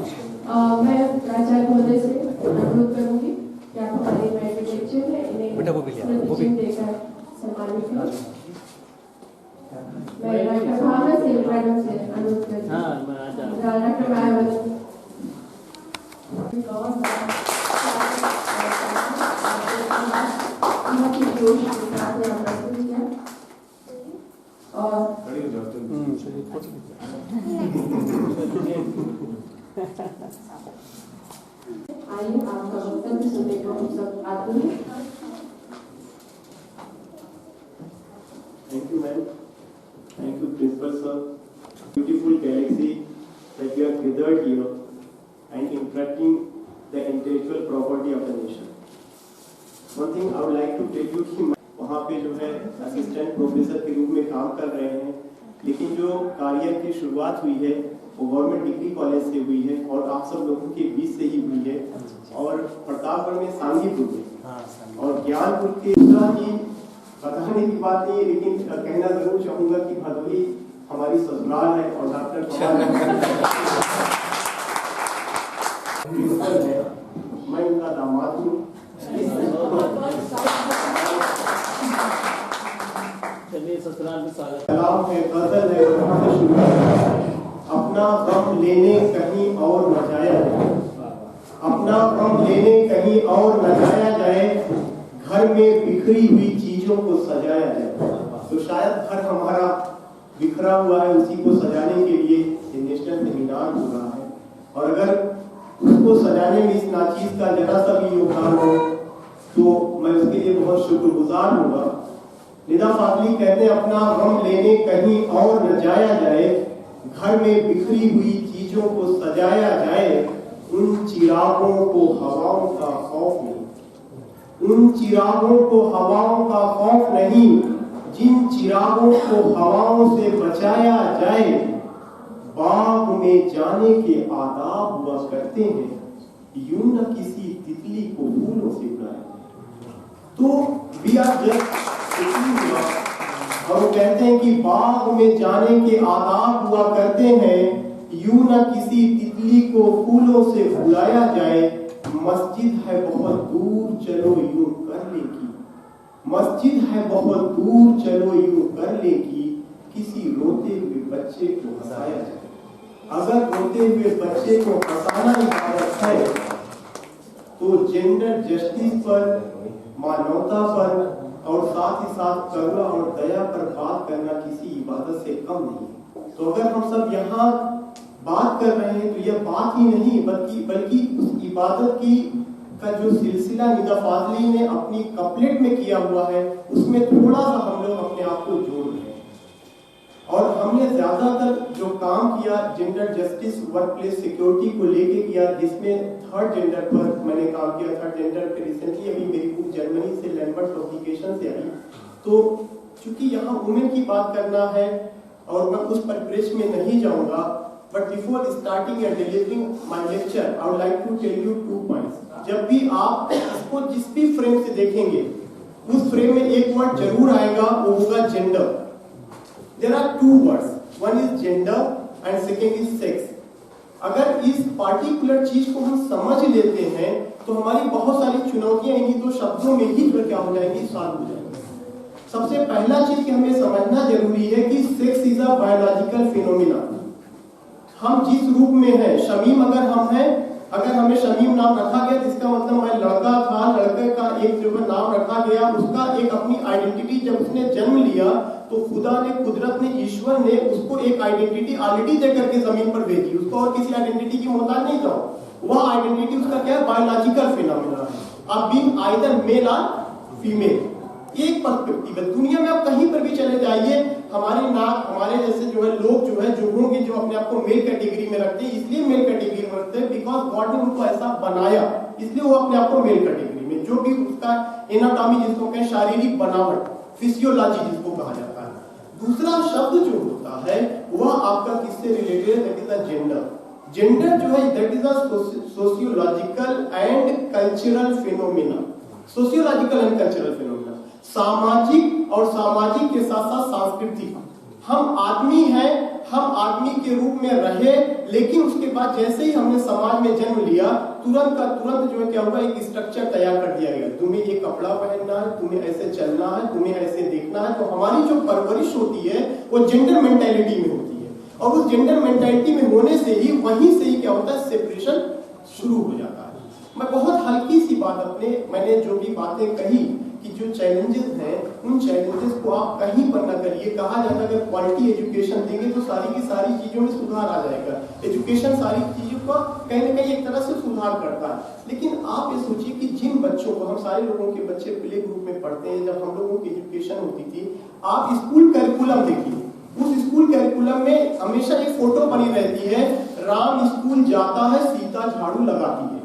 मैं प्राचार्य महोदय से अनुरोध करूंगी कि आप हमारे मेडिकल लेक्चर है इन्हें स्मृति देकर सम्मानित करें। मैं डॉक्टर भावना सिंह मैडम से अनुरोध करती हूँ। डॉक्टर मायावती जोश के साथ यहाँ प्रस्तुत किया और आइए आपका वक्तव्य सुनने को हम सब आते हैं। Thank you, ma'am. Thank you, Principal sir. Beautiful galaxy that you have gathered here and interacting the intellectual property of the nation. One thing I would like to tell you कि वहाँ पे जो है असिस्टेंट प्रोफेसर के रूप में काम कर रहे हैं, लेकिन जो कार्य की शुरुआत हुई है वो गवर्नमेंट डिग्री कॉलेज से हुई है और आप सब लोगों के बीच से ही हुई है और प्रतापगढ़ में सांगीपुर में और ज्ञानपुर के की बताने की बात नहीं है, लेकिन कहना जरूर चाहूंगा कि भदोही हमारी ससुराल है और डॉक्टर मैं उनका दामाद हूँ। कलाम है, गजल है, अपना गम लेने कहीं और न जाया जाए, अपना गम लेने कहीं और न जाया जाए, घर में बिखरी हुई चीजों को सजाया जाए। तो शायद घर हमारा बिखरा हुआ है, उसी को सजाने के लिए ये नेशनल सेमिनार हो रहा है और अगर उसको सजाने में इस नाचीज का जरा सा भी योगदान हो तो मैं उसके लिए बहुत शुक्रगुजार होगा। निदा फाजली कहते हैं अपना गम लेने कहीं और न जाया जाए, घर में बिखरी हुई चीजों को सजाया जाए, उन चिरागों को हवाओं का खौफ नहीं, उन चिरागों को हवाओं का खौफ नहीं, जिन चिरागों को हवाओं से बचाया जाए, बाग में जाने के आदाब हुआ करते हैं, यूं न किसी तितली को फूलों से बुलाया। तो वी आर जस्ट हम कहते हैं कि बाग में जाने के आदाब हुआ करते हैं, यूं न किसी तितली को फूलों से बुलाया जाए, मस्जिद है बहुत दूर चलो यूं कर ले की, मस्जिद है बहुत दूर चलो यूं कर ले की, किसी रोते हुए बच्चे को हंसाया जाए। अगर रोते हुए बच्चे को हंसाना इबादत है तो जेंडर जस्टिस पर, मानवता पर और साथ ही साथ करुणा और दया पर बात करना किसी इबादत से कम नहीं। तो अगर हम सब यहाँ बात कर रहे हैं तो यह बात ही नहीं बल्कि उस इबादत की का जो सिलसिला निदा फाजली ने अपनी कपलेट में किया हुआ है उसमें थोड़ा सा हम लोग अपने आप को जोड़ रहे हैं। और हमने ज्यादातर जो काम किया gender justice work place security को लेके किया, जिसमें थर्ड जेंडर पर मैंने काम किया। थर्ड जेंडर पे रिसेंटली अभी मेरी बुक जर्मनी से लैम्बर्ट पब्लिकेशन से आई। तो चूंकि यहाँ वुमेन की बात करना है और मैं उस परिप्रेक्ष्य में नहीं जाऊंगा, but before starting and delivering my lecture I would like to tell you 2 points. जब भी आप इसको जिस भी फ्रेम से देखेंगे उस फ्रेम में एक वर्ड जरूर आएगा, वो होगा gender. There are 2 words, one is gender and second is sex. अगर इस पार्टिकुलर चीज को हम समझ लेते हैं तो हमारी बहुत सारी चुनौतियां इन्हीं 2 शब्दों में ही क्या हो जाएंगी, सॉल्व हो जाएंगी। सबसे पहला चीज कि हमें समझना जरूरी है कि sex is a biological phenomena. हम जिस रूप में हैं, शमीम अगर हम हैं, अगर हमें शमीम नाम रखा गया तो इसका मतलब मैं लड़का था, लड़के का एक जो नाम रखा गया, उसका एक अपनी आइडेंटिटी जब उसने जन्म लिया तो खुदा ने, कुदरत ने, ईश्वर ने उसको एक आइडेंटिटी ऑलरेडी दे करके जमीन पर भेजी। उसको और किसी आइडेंटिटी की मोहताज नहीं था। वह आइडेंटिटी उसका क्या है, बायोलॉजिकल फिनोमेना है। अब बीइंग आइदर मेल और फीमेल, एक पर्सपेक्टिव है। दुनिया में आप कहीं पर भी चले जाइए, हमारे जैसे जो है लोग जो होंगे जो अपने आप को मेल कैटेगरी में रखते हैं, इसलिए मेल कैटेगरी में रखते हैं बिकॉज गॉड ने उनको ऐसा बनाया, इसलिए वो अपने आप को मेल कैटेगरी में, जो भी उसका एनाटॉमी जिसको कहें, शारीरिक बनावट, फिजियोलॉजी जिसको कहा जाता है। दूसरा शब्द जो होता है वह आपका किससे रिलेटेड है, that is the gender. Gender जो है that is a sociological and cultural phenomena. Sociological and cultural phenomena, सामाजिक और सामाजिक के साथ साथ सांस्कृतिक। हम आदमी हैं, हम आदमी के रूप में रहे, लेकिन उसके बाद जैसे ही हमने समाज में जन्म लिया, तुरंत का तुरंत जो है क्या हुआ, एक स्ट्रक्चर तैयार कर दिया गया, तुम्हें ये कपड़ा पहनना है, तुम्हें ऐसे चलना है, तुम्हें ऐसे देखना है। तो हमारी जो परवरिश होती है वो जेंडर मेंटालिटी में होती है, और उस जेंडर मेंटालिटी में होने से ही वहीं से ही क्या होता है, सेपरेशन शुरू हो जाता है। मैं बहुत हल्की सी बात मैंने जो भी बातें कही कि जो चैलेंजेस हैं, उन चैलेंजेस को आप कहीं पर ना करिए। कहा जाता है अगर क्वालिटी एजुकेशन देंगे तो सारी की सारी चीजों में सुधार आ जाएगा। एजुकेशन सारी चीजों का कहीं ना कहीं एक तरह से सुधार करता है, लेकिन आप ये सोचिए कि जिन बच्चों को, हम सारे लोगों के बच्चे प्ले ग्रुप में पढ़ते हैं, जब हम लोगों की एजुकेशन होती थी, आप स्कूल करिकुलम देखिए, उस स्कूल करिकुलम में हमेशा एक फोटो बनी रहती है, राम स्कूल जाता है, सीता झाड़ू लगाती है।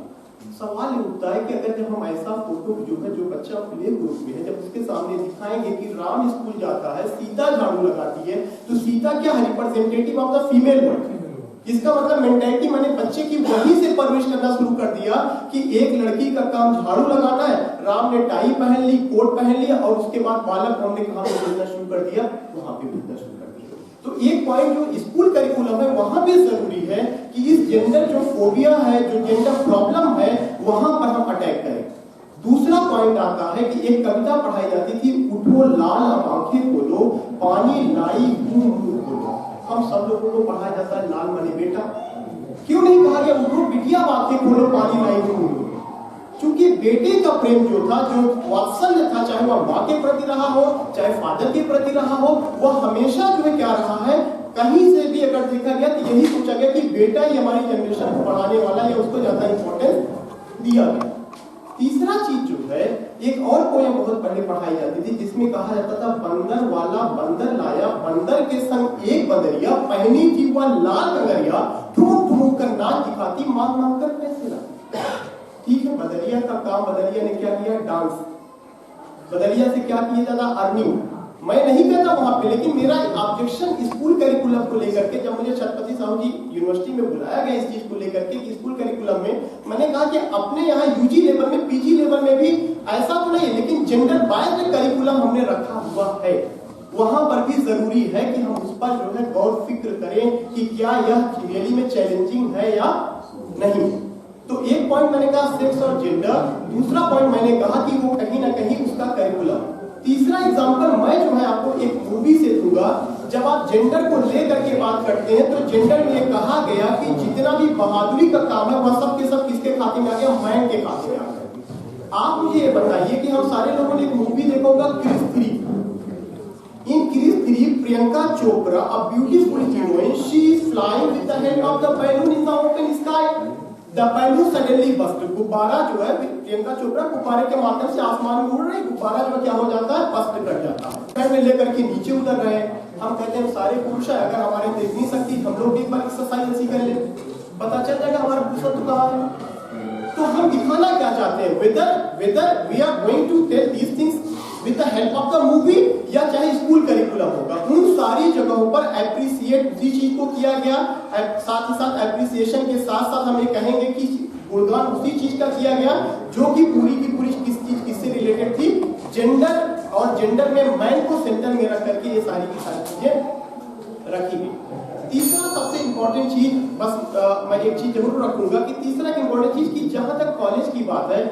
सवाल ये उठता है कि अगर जब हम ऐसा फोटो जो है, जो बच्चा प्ले ग्रुप में है, जब उसके सामने दिखाएंगे कि राम स्कूल जाता है, सीता झाड़ू लगाती है, तो सीता क्या है, representative of the female world. इसका मतलब मेंटालिटी मैंने बच्चे की वहीं से परवरिश करना शुरू कर दिया कि एक लड़की का काम झाड़ू लगाना है, राम ने टाई पहन ली, कोट पहन लिया, और उसके बाद बालक हमने कहा भेजना शुरू कर दिया, वहां पे भेजना शुरू कर दिया। तो एक पॉइंट जो स्कूल करिकुलम है वहां पे जरूरी है कि इस जेंडर जो फोबिया है, जो जेंडर प्रॉब्लम है, वहां पर हम अटैक करें। दूसरा पॉइंट आता है कि एक कविता पढ़ाई जाती थी, उठो लाल अब आंखें खोलो, पानी लाई मुंह खोलो। हम सब लोगों को पढ़ाया जाता है लाल माने बेटा, क्यों नहीं कहा गया उठो बिटिया आंखें खोलो, पानी लाई मुंह खोलो? क्योंकि बेटे का प्रेम जो था, जो वात्सल्य था, चाहे वह माँ के प्रति रहा हो, चाहे फादर के प्रति रहा हो, वह हमेशा जो है क्या रहा है, कहीं से भी अगर देखा गया तो यही सोचा गया कि बेटा ही हमारी जनरेशन को पढ़ाने वाला है, उसको ज्यादा इंपॉर्टेंस दिया गया। तीसरा चीज जो है, एक और पोएम बहुत पहले पढ़ाई जाती थी जिसमें कहा जाता था, बंदर वाला बंदर लाया, बंदर के संग एक बंदरिया, पहनी थी वह लाल कंगरिया, ठुमुक ठुमुक कर नाच दिखाती, मांग मांग कर पैसे लाती। ठीक है, बदरिया का काम, बदरिया ने क्या किया, डांस। बदरिया से क्या किया जाता, अर्निंग। मैं नहीं कहता वहां पे, लेकिन मेरा ऑब्जेक्शन स्कूल करिकुलम को लेकर के, जब मुझे छत्रपति साहू जी यूनिवर्सिटी में बुलाया गया इस चीज को लेकर के कि स्कूल करिकुलम में, मैंने कहा कि अपने यहाँ यूजी लेवल में, पीजी लेवल में भी ऐसा तो नहीं, लेकिन जेंडर बायस्ड करिकुलम हमने रखा हुआ है। वहां पर भी जरूरी है कि हम उस पर जो है गौर फिक्र करें कि क्या यह रियली में चैलेंजिंग है या नहीं। तो एक पॉइंट मैंने कहा सेक्स और जेंडर, दूसरा पॉइंट मैंने कहा कि वो कहीं ना कहीं उसका करिकुलम। तीसरा एग्जांपल मैं जो है आपको एक मूवी से दूंगा। जब आप जेंडर को लेकर के बात करते हैं तो जेंडर में कहा गया कि जितना भी बहादुरी का काम है वह सब के सब किसके खाते में आ गया, मैन के खाते में आ गया। आप मुझे ये बताइए कि हम सारे लोगों ने एक मूवी देखा होगा Krrish 3। In Krrish 3 Priyanka Chopra, a beautiful heroine, she is flying with the head of the balloon in the open sky. The balloon suddenly burst. गुब्बारा जो है, प्रियंका चोपड़ा गुब्बारे के माध्यम से आसमान में उड़ रही, गुब्बारा जो क्या हो जाता है, बस्ट कर जाता है, पैर में लेकर के नीचे उतर रहे। हम कहते हैं सारे पुरुष है, अगर हमारे में इतनी शक्ति, हम लोग एक बार एक्सरसाइज ऐसी कर ले, पता चल जाएगा हमारा पुरुषत्व कहाँ है। तो हम दिखाना क्या चाहते हैं, whether we are going to tell these things with the help of the movie या चाहे स्कूल करिकुलम होगा, उन सारी जगहों पर एप्रिसिएट उसी चीज को किया गया। साथ ही साथ एप्रिसिएशन के साथ साथ हम ये कहेंगे कि गुणगान उसी चीज का किया गया जो कि पूरी की पूरी किससे रिलेटेड थी, जेंडर, और जेंडर में मैन को सेंटर में रख करके ये सारी की सारी चीजें रखी गई। तीसरा सबसे इंपॉर्टेंट चीज, बस मैं एक चीज जरूर रखूंगा कि तीसरा इंपॉर्टेंट चीज कि जहां तक कॉलेज की बात है,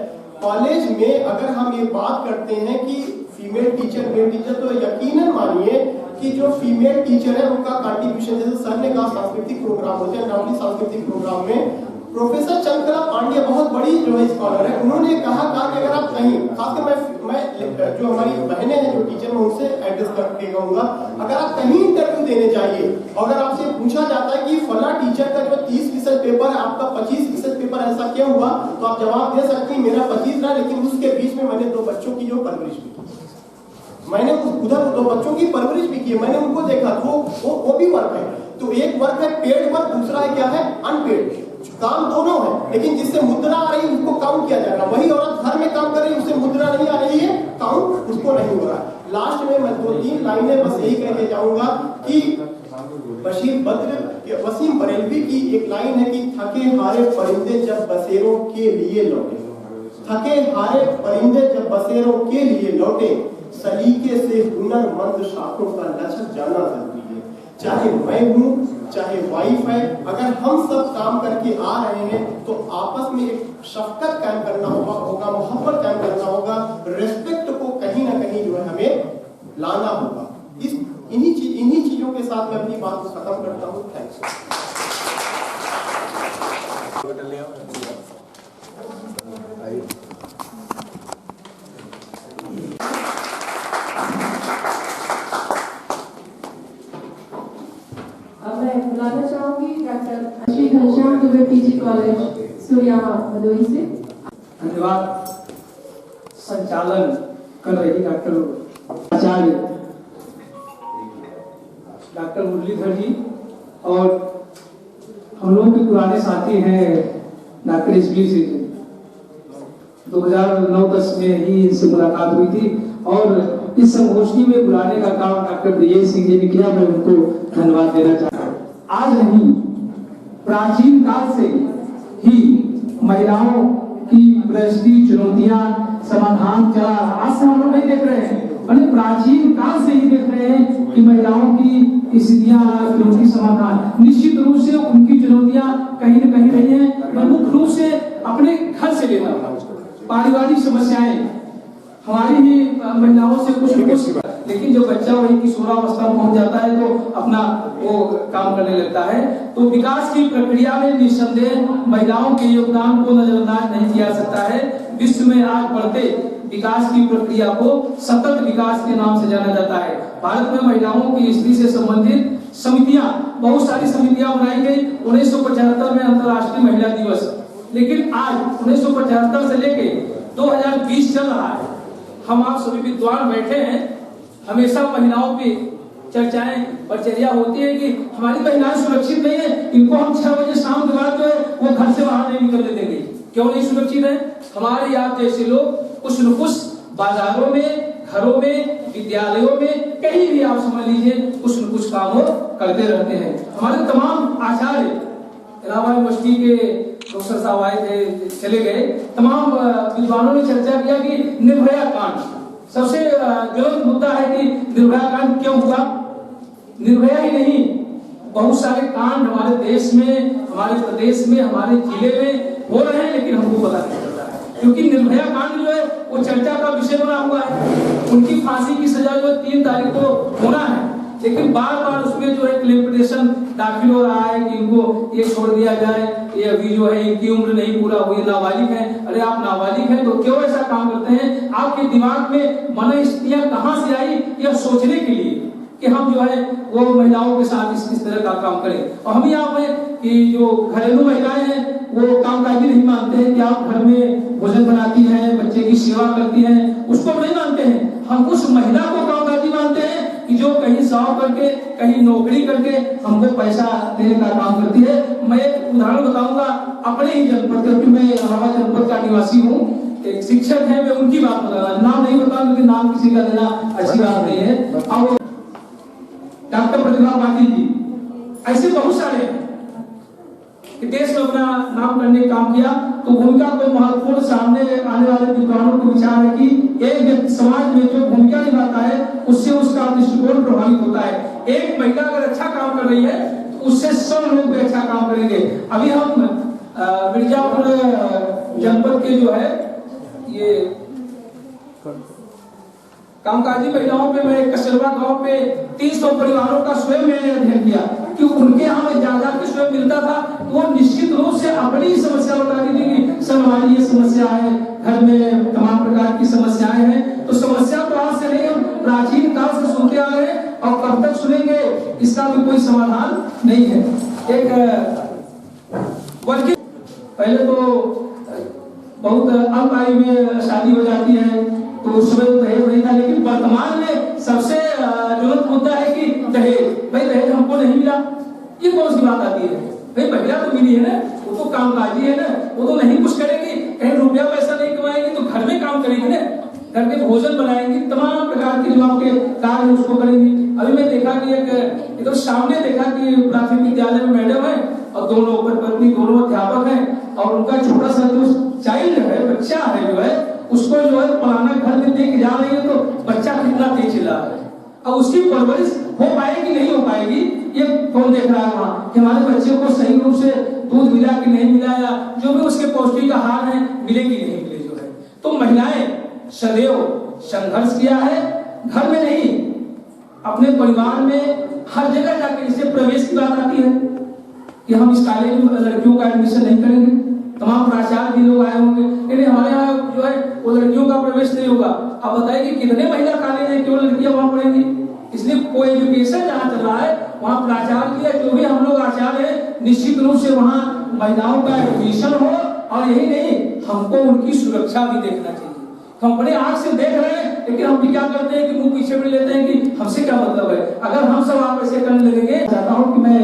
कॉलेज में अगर हम ये बात करते हैं कि फीमेल टीचर मेल टीचर, तो यकीनन मानिए कि जो फीमेल टीचर है उनका कंट्रीब्यूशन, जैसे सर ने कहा सांस्कृतिक प्रोग्राम होते हैं, नवली सांस्कृतिक प्रोग्राम में प्रोफेसर चंद्रकला पांड्या बहुत बड़ी जो है स्कॉलर है, उन्होंने कहा कि अगर आप कहीं, खासकर मैं जो हमारी बहनें हैं जो टीचर, मैं उनसे एड्रेस करके कहूंगा, अगर आप कहीं इंटरव्यू देने जाइए, अगर आपसे पूछा जाता है कि फला टीचर का जो 30% पेपर है, आपका 25% पेपर ऐसा क्यों हुआ, तो आप जवाब दे सकते हैं मेरा 25 रहा, लेकिन उसके बीच में मैंने 2 बच्चों की जो परवरिश भी की, मैंने उधर 2 बच्चों की परवरिश भी की, मैंने उनको देखा, तो वो भी वर्क है। तो एक वर्क है पेड वर्क, दूसरा है क्या है, अनपेड। काम दोनों है, लेकिन जिससे मुद्रा आ रही है उसको काउंट किया जाएगा। वही औरत घर में काम कर रही है, उससे मुद्रा नहीं आ रही है, काउंट उसको नहीं हो रहा। लास्ट में मैं 2-3 लाइनें बस यही कहने जाऊंगा कि बशीर बद्र, वसीम बरेलवी की एक लाइन है कि थके हारे परिंदे जब बसेरों के लिए लौटे, थके हारे परिंदे जब बसेरों के लिए लौटे, सलीके से हुनरमंद शाखों का लचक जाना जरूरी है। चाहे मैं हूँ, चाहे वाइफ है, अगर हम सब काम करके आ रहे हैं तो आपस में एक शफकत कायम करना होगा, मोहब्बत कायम करना होगा, रेस्पेक्ट को कहीं ना कहीं जो है हमें लाना होगा। इन्हीं चीजों के साथ मैं अपनी बात को खत्म करता हूँ। थैंक्स। मैं बुलाना चाहूंगी doctor Shri Ghanshyam Dubey PG college Surya Bhadohi से। धन्यवाद। संचालन कर रही डॉक्टर आचार्य डॉक्टर मुरलीधर जी और हम लोगों के पुराने साथी हैं डॉक्टर एसबी सिंह जी। 2009-10 में ही इनसे मुलाकात हुई थी और इस संगोष्ठी में बुलाने का काम डॉक्टर ब्रजेश सिंह जी ने किया। मैं उनको धन्यवाद देना चाहता हूँ। आज नहीं, प्राचीन काल से ही महिलाओं की गृहस्थी चुनौतियां समाधान चला। आज से हम लोग नहीं देख रहे हैं, मैंने प्राचीन काल से ही देख रहे हैं कि महिलाओं की स्थितियां चुनौती समाधान। निश्चित रूप से उनकी चुनौतियां कहीं न कहीं रही हैं। मैं मुख्य रूप से अपने घर से लेता हूँ। पारिवारिक समस्याएं हमारी ही महिलाओं से कुछ लेकिन जब बच्चा वही किशोरावस्था में पहुंच जाता है तो अपना वो काम करने लगता है। तो विकास की प्रक्रिया में निस्संदेह महिलाओं के योगदान को नजरअंदाज नहीं किया सकता है। विश्व में आज बढ़ते विकास की प्रक्रिया को सतत विकास के नाम से जाना जाता है। भारत में महिलाओं की स्थिति से संबंधित समितियां, बहुत सारी समितियां बनाई गई। 1975 में अंतर्राष्ट्रीय महिला दिवस, लेकिन आज 1975 से लेके 2020 चल रहा है। हम आप सभी विद्वान बैठे हैं, हमेशा महिलाओं की चर्चाएं और चर्चा होती है कि हमारी महिलाएं सुरक्षित नहीं है, इनको हम 6 बजे शाम के बाद जो है वो घर से बाहर नहीं निकलने देंगे। क्यों नहीं सुरक्षित है? हमारे आप जैसे लोग कुछ न कुछ बाजारों में, घरों में, विद्यालयों में, कहीं भी आप समझ लीजिए कुछ न कुछ काम करते रहते हैं। हमारे तमाम आचार्य इलाहाबाद यूनिवर्सिटी के प्रोफेसर साहब आए थे, चले गए, तमाम विद्वानों ने चर्चा किया कि निर्भया कांड सबसे ज्वलंत मुद्दा है कि निर्भया कांड क्यों हुआ। निर्भया ही नहीं, बहुत सारे कांड हमारे देश में, हमारे प्रदेश में, हमारे जिले में हो रहे हैं, लेकिन हमको पता नहीं चलता है क्योंकि निर्भया कांड जो है वो चर्चा का विषय बना हुआ है। उनकी फांसी की सजा जो 3 तारीख को होना है, लेकिन बार बार उसमें जो है क्लेम दाखिल हो रहा है कि इनको ये छोड़ दिया जाए, ये अभी जो है इनकी उम्र नहीं पूरा हुई, नाबालिग है। अरे आप नाबालिग हैं तो क्यों ऐसा काम करते हैं? आपके दिमाग में मनस्थितियां कहां से आई यह सोचने के लिए कि हम जो है वो महिलाओं के साथ इस तरह का काम करें। और हम यहाँ पे कि जो घरेलू महिलाएं हैं वो कामकाजी नहीं मानते हैं कि आप घर में भोजन बनाती हैं, बच्चे की सेवा करती हैं, उसको नहीं मानते हैं। हम उस महिला को कामकाजी मानते हैं कि जो कहीं साव करके, कहीं नौकरी करके हमको पैसा देने का काम करती है। मैं एक उदाहरण बताऊंगा अपने ही जनपद, क्योंकि मैं इलाहाबाद जनपद का निवासी हूँ। एक शिक्षक है, मैं उनकी बात बताऊंगा, नाम नहीं बताऊंगा क्योंकि नाम किसी का देना अच्छी बात नहीं है। अब डॉक्टर प्रतिभा पाटिल जी, ऐसे बहुत सारे हैं कि देश में अपना नाम करने का काम किया। तो भूमिका को महत्वपूर्ण सामने आने वाले विद्वानों को विचार है कि एक व्यक्ति समाज में जो भूमिका निभाता है उससे उसका दृष्टिकोण प्रभावित होता है। एक महिला अगर अच्छा काम कर रही है तो उससे 100 लोग भी अच्छा काम करेंगे। अभी हम मिर्जापुर जनपद के जो है ये कामकाजी महिलाओं पे, मैं कसरवा गांव पे 300 परिवारों का स्वयं मैंने अध्ययन किया कि उनके यहाँ में जा के स्वयं मिलता था तो वो निश्चित रूप से अपनी समस्या बताती थी कि सर हमारी ये समस्या है, घर में तमाम प्रकार की समस्याएं हैं। तो समस्या तो आज से नहीं, हम प्राचीन काल से सुनते आ रहे हैं और कब तक सुनेंगे इसका भी कोई समाधान नहीं है। एक बल्कि पहले तो बहुत अल्प आयु में शादी हो जाती है तो उस समय तो दहेज नहीं था, लेकिन वर्तमान में सबसे ज्वलंत मुद्दा है कि दहेज। भाई दहेज हमको नहीं मिला, ये कौन सी बात आती है? भाई महिला तो मिली है ना, वो तो कामकाजी है ना, वो तो नहीं कुछ करेगी, कहीं रुपया पैसा नहीं कमाएगी तो घर में काम करेगी ना, घर के भोजन बनाएंगी, तमाम प्रकार के जो आपके कार्य उसको करेंगी। अभी मैं देखा कि एक तो सामने देखा कि प्राथमिक विद्यालय में मैडम है और दोनों पत्नी दोनों अध्यापक हैं और उनका छोटा सा जो चाइल्ड है, बच्चा है जो है, उसको जो है फलाना घर में देख जा रही है तो बच्चा कितना तेज चिल्ला रहा है। अब उसकी परवरिश हो पाएगी नहीं हो पाएगी ये कौन देख रहा है वहाँ कि हमारे बच्चे को सही रूप से दूध मिला कि नहीं मिला, या जो भी उसके पौष्टिक आहार है मिले कि नहीं मिले जो है। तो महिलाएं सदैव संघर्ष किया है, घर में नहीं अपने परिवार में हर जगह जाकर, इससे प्रवेश की बात आती है कि हम इस कॉलेज में लड़कियों का एडमिशन नहीं करेंगे, तमाम प्राचार्य भी लोग आए होंगे, लेकिन हमारे यहाँ जो है वो लड़कियों का प्रवेश नहीं होगा। अब बताइए कि कितने महिला कॉलेज हैं केवल लड़कियां वहां पढ़ेंगी। इसलिए कोई एजुकेशन जहाँ चल रहा है वहाँ प्राचार्य या जो भी हम लोग आचार्य हैं निश्चित रूप से वहाँ महिलाओं का एडमिशन हो, और यही नहीं हमको उनकी सुरक्षा भी देखना चाहिए। हम बड़े आंख से देख रहे हैं, लेकिन हम भी क्या करते हैं कि मुंह पीछे में लेते हैं कि हमसे क्या मतलब है। अगर हम सब आप ऐसे करने लगेंगे, चाहता हूँ कि मैं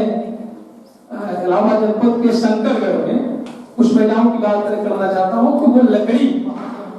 इलाहाबाद जनपद के शंकरगढ़ में कुछ महिलाओं की बात करना चाहता हूँ कि वो लकड़ी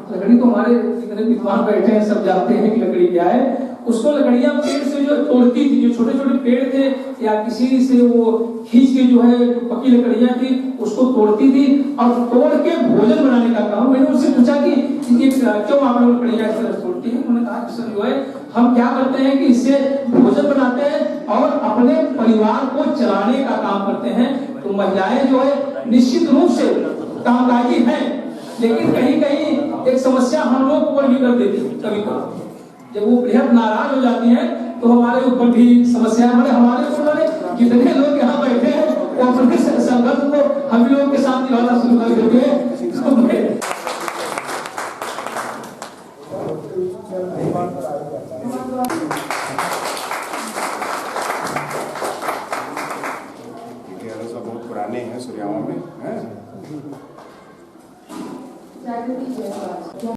तो हमारे जितने विद्वान बैठे हैं सब जानते हैं कि लकड़ी क्या है। उसको लकड़ियां पेड़ से जो तोड़ती थी, जो छोटे छोटे पेड़ थे या किसी से वो खींच के जो है जो पकी लकड़ियां थी उसको तोड़ती थी और तोड़ के भोजन बनाने का काम। मैंने उससे पूछा कि क्यों आप लोग लकड़ियां इस तरह तोड़ती हैं? उन्होंने कहा कि सर जो है हम क्या करते हैं कि इससे भोजन बनाते हैं और अपने परिवार को चलाने का काम करते हैं। तो महिलाएं जो है निश्चित रूप से कामकाजी हैं, लेकिन कहीं कहीं एक समस्या हम लोग ऊपर भी कर देती है। कभी कभी जब वो बेहद नाराज हो जाती हैं तो हमारे ऊपर भी समस्या हमारे ऊपर जितने लोग यहाँ बैठे हैं वो अपने संघर्ष को हम लोगों के साथ निभाना शुरू कर देते हैं। बहुत पुराने हैं सूर्याओं में, हैं? जागृति जयसवाल।